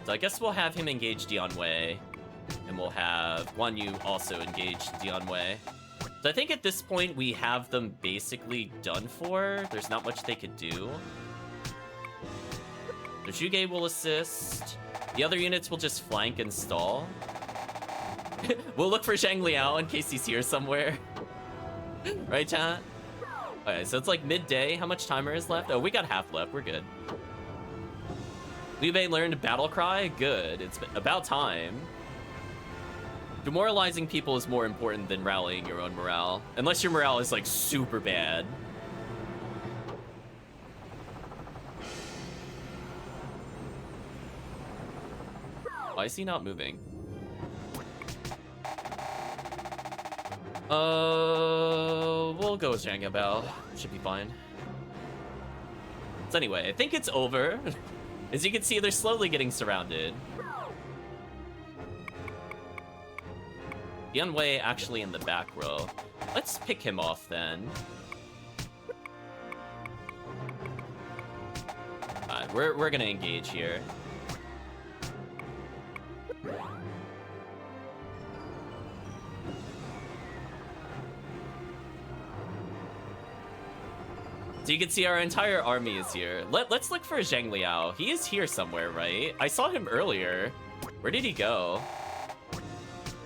So I guess we'll have him engage Dian Wei. And we'll have Guan Yu also engage Dian Wei. So I think at this point we have them basically done for. There's not much they could do. So Zhuge will assist. The other units will just flank and stall. We'll look for Zhang Liao in case he's here somewhere. Right, chat? Okay, so it's like midday. How much timer is left? Oh, we got half left. We're good. Liu Bei learned Battle Cry? Good. It's about time. Demoralizing people is more important than rallying your own morale. Unless your morale is, like, super bad. Why is he not moving? We'll go with Zhang Bao. Should be fine. So anyway, I think it's over. As you can see, they're slowly getting surrounded. Dian Wei actually in the back row. Let's pick him off then. Alright, we're gonna engage here. So you can see our entire army is here. Let's look for Zhang Liao. He is here somewhere, right? I saw him earlier. Where did he go?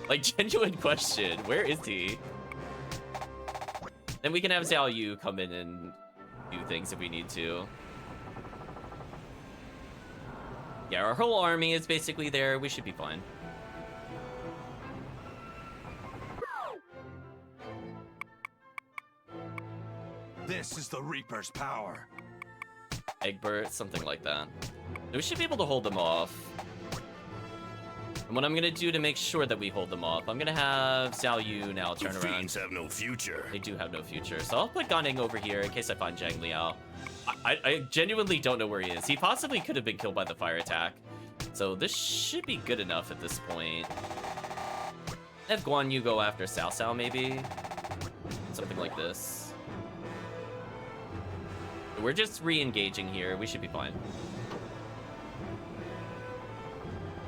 Like, genuine question. Where is he? Then we can have Xiao Yu come in and do things if we need to. Yeah, our whole army is basically there. We should be fine. This is the Reaper's power. Egbert, something like that. We should be able to hold them off. And what I'm gonna do to make sure that we hold them off, I'm gonna have Xiao Yu now turn around. Fiends have no future. They do have no future. So I'll put Gan Ning over here in case I find Zhang Liao. I genuinely don't know where he is. He possibly could have been killed by the fire attack. So this should be good enough at this point. Have Guan Yu go after Cao Cao maybe? Something like this. We're just re-engaging here. We should be fine.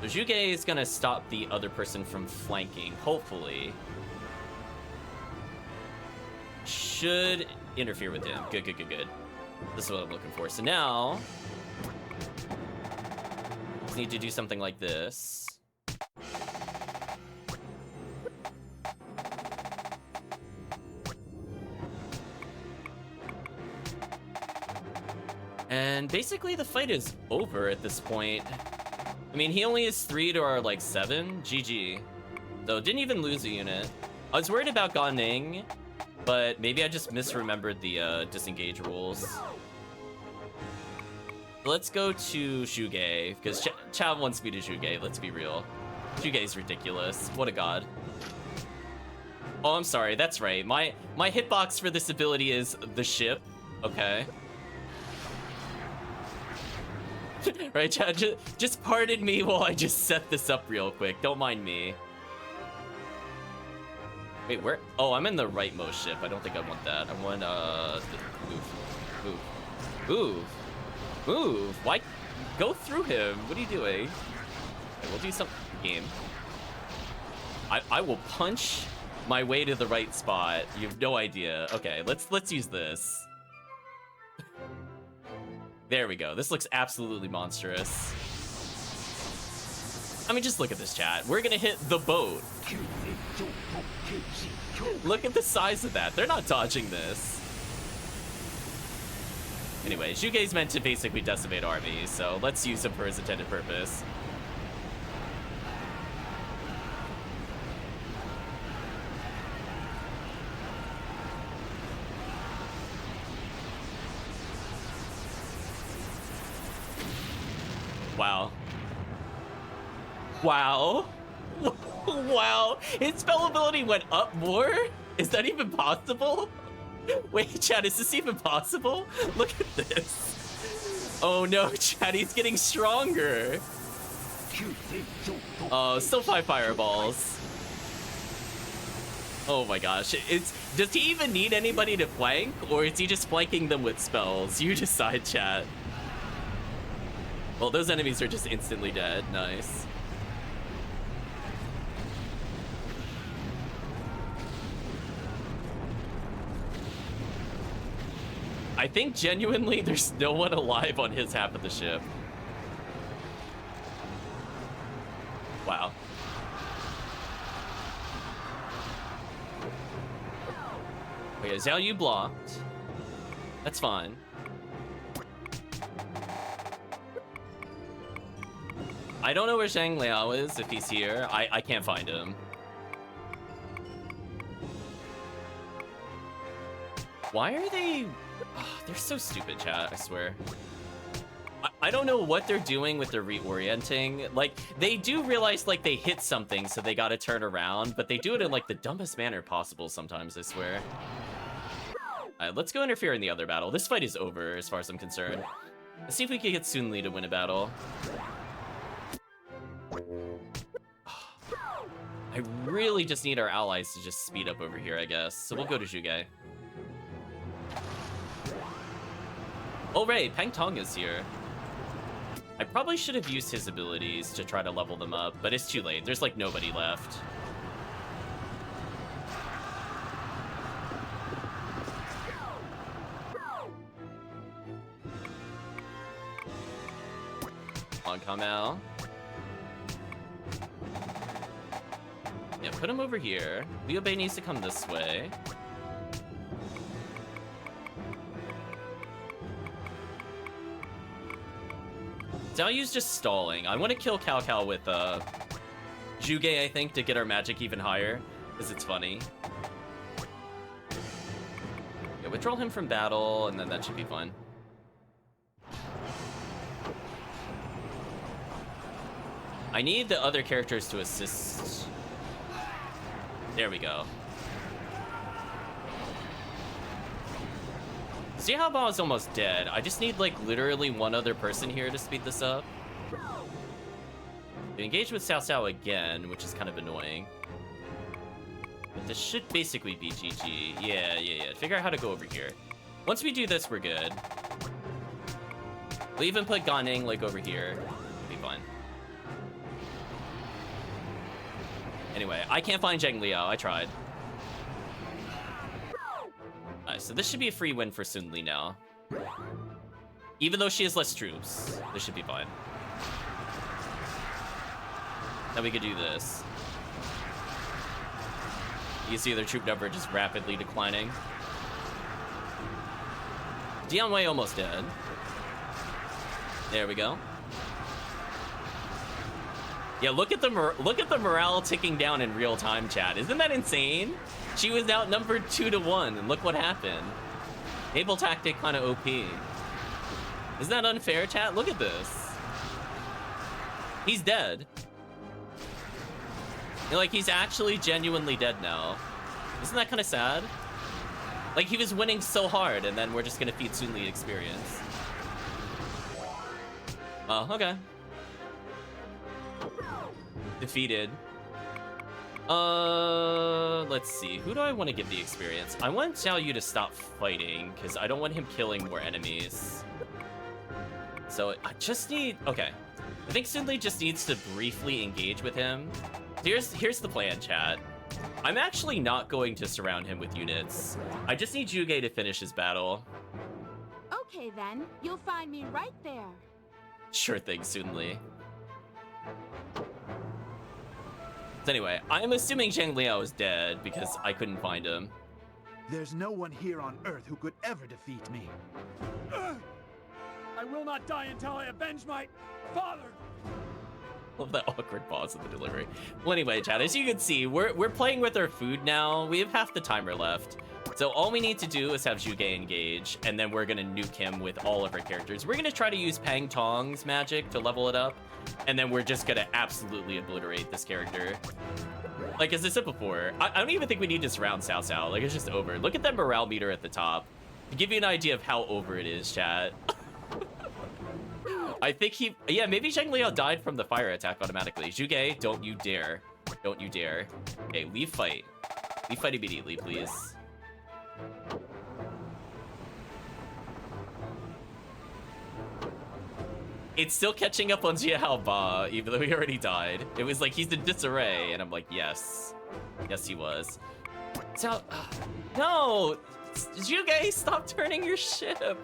So Zhuge is gonna stop the other person from flanking, hopefully. Should interfere with him. Good, good, good, good. This is what I'm looking for. So now, just need to do something like this. And basically the fight is over at this point. I mean, he only is 3 to our, like, 7. GG. So, didn't even lose a unit. I was worried about Gan Ning, but maybe I just misremembered the disengage rules. Let's go to Zhuge, because Chav wants me to Zhuge, let's be real. Zhuge's ridiculous. What a god. Oh, I'm sorry, that's right. My hitbox for this ability is the ship. Okay. Right, chat, just pardon me while I just set this up real quick. Don't mind me. Wait, where? Oh, I'm in the rightmost ship. I don't think I want that. I want, move. Move. Why? Go through him. What are you doing? Okay, we'll do some game. I will punch my way to the right spot. You have no idea. Okay, let's use this. There we go. This looks absolutely monstrous. I mean, just look at this, chat. We're gonna hit the boat. Look at the size of that. They're not dodging this. Anyway, Zhuge's meant to basically decimate armies, so let's use him for his intended purpose. Wow. Wow. Wow. His spell ability went up more? Is that even possible? Wait, chat, is this even possible? Look at this. Oh no, chat, he's getting stronger. Oh, still 5 fireballs. Oh my gosh. Does he even need anybody to flank? Or is he just flanking them with spells? You decide, chat. Well, those enemies are just instantly dead. Nice. I think genuinely there's no one alive on his half of the ship. Wow. Okay, Zhao Yu blocked. That's fine. I don't know where Zhang Liao is, if he's here. I can't find him. Why are they... Oh, they're so stupid, chat, I swear. I don't know what they're doing with their reorienting. Like, they do realize, like, they hit something, so they gotta turn around, but they do it in, like, the dumbest manner possible sometimes, I swear. Alright, let's go interfere in the other battle. This fight is over, as far as I'm concerned. Let's see if we can get Sun Li to win a battle. I really just need our allies to just speed up over here, I guess. So we'll go to Zhuge. Oh, right, Pang Tong is here. I probably should have used his abilities to try to level them up, but it's too late. There's, like, nobody left. On Kamau. Yeah, put him over here. Liu Bei needs to come this way. Zhao Yu's just stalling. I want to kill Cao Cao with Zhuge, I think, to get our magic even higher, because it's funny. Yeah, withdraw him from battle, and then that should be fun. I need the other characters to assist. There we go. See how Ba is almost dead. I just need, like, literally one other person here to speed this up. Engage with Cao Cao again, which is kind of annoying. But this should basically be GG. Yeah. Figure out how to go over here. Once we do this, we're good. We'll even put Gan Ning, like, over here. It'll be fine. Anyway, I can't find Zhang Liao. I tried. Alright, so this should be a free win for Sun Li now. Even though she has less troops, this should be fine. Now we could do this. You see their troop number just rapidly declining. Dian Wei almost dead. There we go. Yeah, look at the morale ticking down in real time, chat. Isn't that insane? She was outnumbered 2-1, and look what happened. Naval tactic kind of OP. Isn't that unfair, chat? Look at this. He's dead. Like, he's actually genuinely dead now. Isn't that kind of sad? Like, he was winning so hard, and then we're just gonna feed Sun Li experience. Oh, okay. Defeated. Let's see. Who do I want to give the experience? I want Xiao Yu to stop fighting, because I don't want him killing more enemies. So, I just need... Okay. I think Sun Li just needs to briefly engage with him. Here's the plan, chat. I'm actually not going to surround him with units. I just need Zhuge to finish his battle. Okay then, you'll find me right there. Sure thing, Sun Li. So anyway, I'm assuming Zhang Liao is dead because I couldn't find him. There's no one here on Earth who could ever defeat me. I will not die until I avenge my father. Love that awkward pause in the delivery. Well, anyway, chat, as you can see, we're playing with our food now. We have half the timer left. So all we need to do is have Zhuge engage, and then we're gonna nuke him with all of our characters. We're gonna try to use Pang Tong's magic to level it up, and then we're just gonna absolutely obliterate this character. Like, as I said before, I don't even think we need to surround Cao Cao. Like, it's just over. Look at that morale meter at the top. To give you an idea of how over it is, chat. I think yeah, maybe Zhang Liao died from the fire attack automatically. Zhuge, don't you dare. Don't you dare. Okay, leave fight. Leave fight immediately, please. It's still catching up on Jiahao Ba, even though he already died. It was like, he's in disarray, and I'm like, yes. Yes, he was. So, no! Zhuge, stop turning your ship!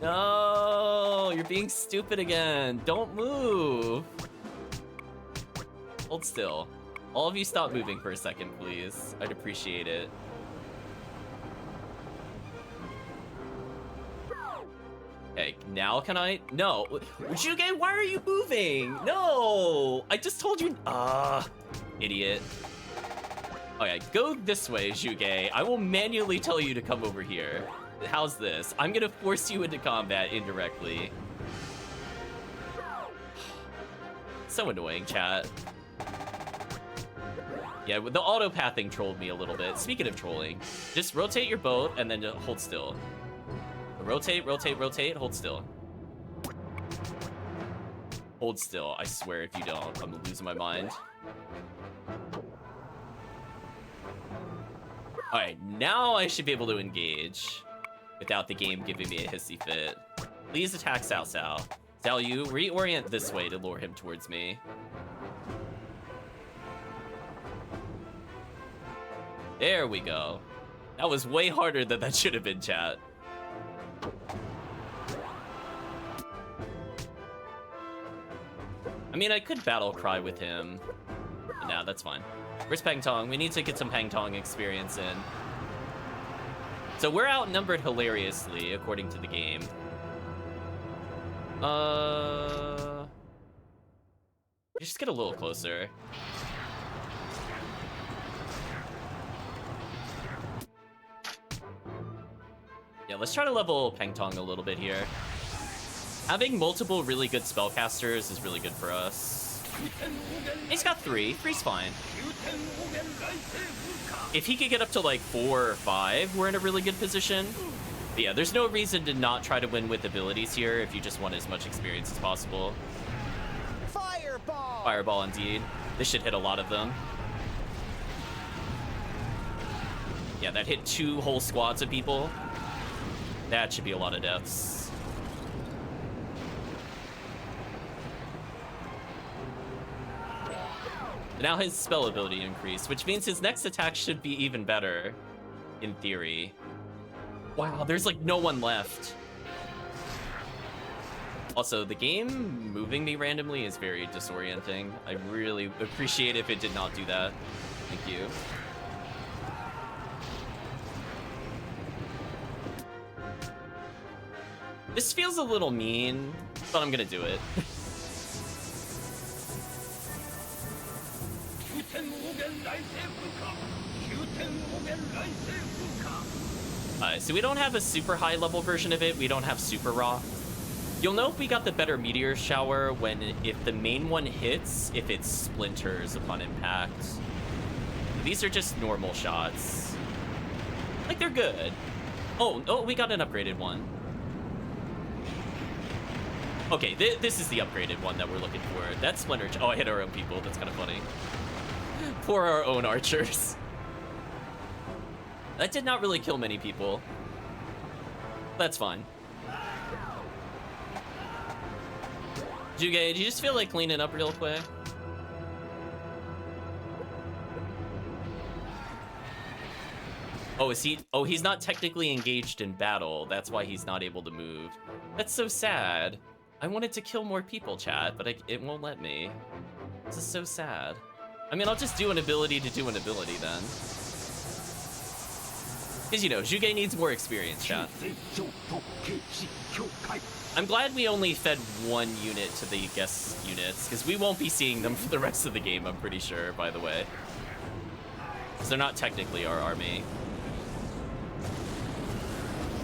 No, you're being stupid again. Don't move. Hold still. All of you stop moving for a second, please. I'd appreciate it. Okay, now can I? No. Zhuge, why are you moving? No, I just told you. Idiot. Okay, go this way, Zhuge. I will manually tell you to come over here. How's this? I'm gonna force you into combat indirectly. So annoying, chat. Yeah, the auto-pathing trolled me a little bit. Speaking of trolling, just rotate your boat and then just hold still. Rotate, rotate, rotate, hold still. Hold still, I swear if you don't, I'm losing my mind. Alright, now I should be able to engage without the game giving me a hissy fit. Please attack Cao Cao. Xiao Yu, reorient this way to lure him towards me. There we go. That was way harder than that should have been, chat. I mean, I could battle cry with him. But nah, that's fine. Where's Pang Tong? We need to get some Pang Tong experience in. So we're outnumbered hilariously, according to the game. Just get a little closer. Yeah, let's try to level Pang Tong a little bit here. Having multiple really good spellcasters is really good for us. He's got 3. 3's fine. If he could get up to like 4 or 5, we're in a really good position. But yeah, there's no reason to not try to win with abilities here if you just want as much experience as possible. Fireball! Fireball, indeed. This should hit a lot of them. Yeah, that hit 2 whole squads of people. That should be a lot of deaths. Now his spell ability increased, which means his next attack should be even better, in theory. Wow, there's like no one left. Also, the game moving me randomly is very disorienting. I really appreciate if it did not do that. Thank you. This feels a little mean, but I'm gonna do it. So we don't have a super high level version of it. We don't have super raw. You'll know if we got the better meteor shower when if the main one hits, if it splinters upon impact. These are just normal shots. Like, they're good. Oh, we got an upgraded one. Okay, this is the upgraded one that we're looking for. That splinter. Oh, I hit our own people. That's kind of funny. Poor our own archers. That did not really kill many people. That's fine. Juge, do you just feel like cleaning up real quick? Oh, is he? Oh, he's not technically engaged in battle. That's why he's not able to move. That's so sad. I wanted to kill more people, chat, but it won't let me. This is so sad. I mean, I'll just do an ability to do an ability then. Because, you know, Juge needs more experience, chat. I'm glad we only fed one unit to the guest units, because we won't be seeing them for the rest of the game, I'm pretty sure, by the way. Because they're not technically our army.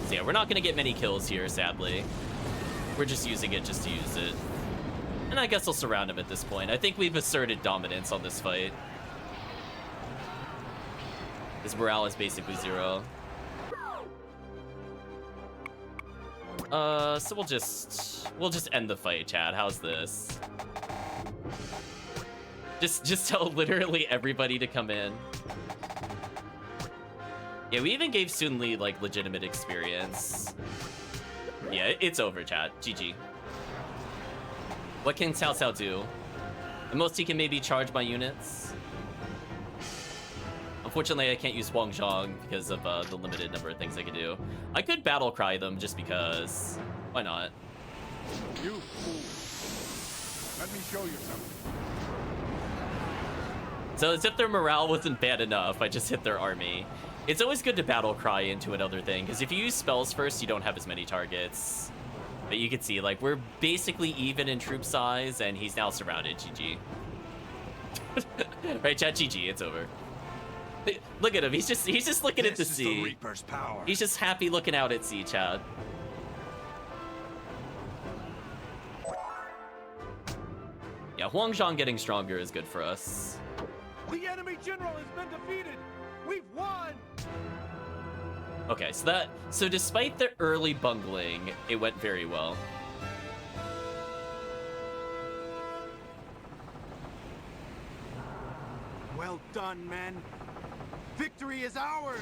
So yeah, we're not going to get many kills here, sadly. We're just using it just to use it. And I guess I'll surround him at this point. I think we've asserted dominance on this fight. His morale is basically 0. So we'll just end the fight, Chad. How's this? Just tell literally everybody to come in. Yeah, we even gave Sun Li like legitimate experience. Yeah, it's over, Chad. GG. What can Cao Cao do? The most he can maybe charge my units. Unfortunately, I can't use Huang Zhang because of the limited number of things I can do. I could battle cry them just because. Why not? You fool. Let me show you something. So as if their morale wasn't bad enough, I just hit their army. It's always good to battle cry into another thing, because if you use spells first, you don't have as many targets. But you can see, like, we're basically even in troop size, and he's now surrounded. GG. Right, chat? GG. It's over. Look at him. He's just looking at the sea. The Reaper's power. He's just happy looking out at sea, Chad. Yeah, Huang Zhang getting stronger is good for us. The enemy general has been defeated. We've won. Okay, so despite the early bungling, it went very well. Well done, men. Victory is ours!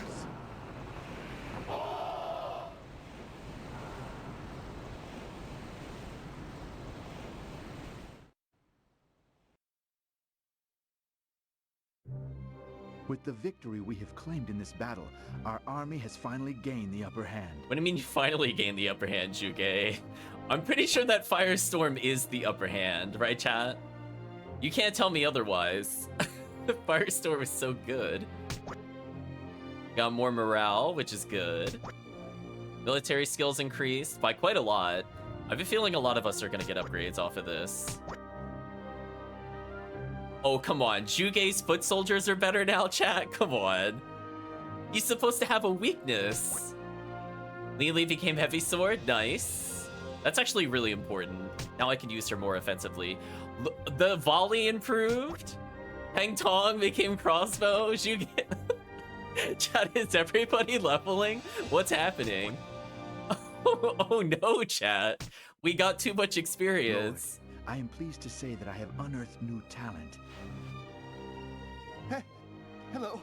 With the victory we have claimed in this battle, our army has finally gained the upper hand. What do you mean you finally gained the upper hand, Juge? I'm pretty sure that Firestorm is the upper hand, right, chat? You can't tell me otherwise. Firestorm is so good. Got more morale, which is good. Military skills increased by quite a lot. I have a feeling a lot of us are gonna get upgrades off of this. Oh, come on. Juge's foot soldiers are better now, chat? Come on. He's supposed to have a weakness. Li became heavy sword. Nice. That's actually really important. Now I can use her more offensively. The volley improved. Peng Tong became crossbow. Juge... Chat, is everybody leveling? What's happening? Oh no, chat. We got too much experience. Lord, I am pleased to say that I have unearthed new talent. Hey, hello.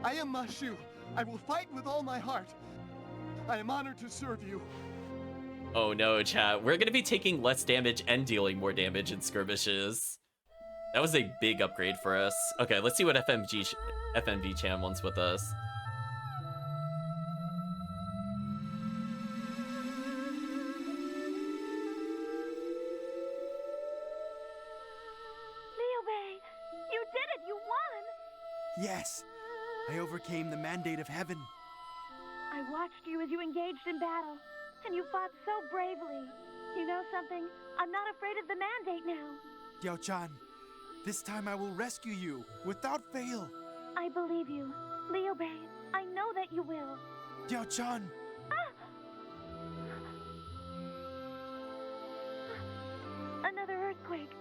I am Ma Shu. I will fight with all my heart. I am honored to serve you. Oh no, chat. We're gonna be taking less damage and dealing more damage in skirmishes. That was a big upgrade for us. Okay, let's see what FMV Chan wants with us. You did it! You won! Yes, I overcame the mandate of heaven. I watched you as you engaged in battle, and you fought so bravely. You know something? I'm not afraid of the mandate now. Diao-chan, this time I will rescue you, without fail. I believe you. Liu Bei, I know that you will. Diao-chan! Another earthquake.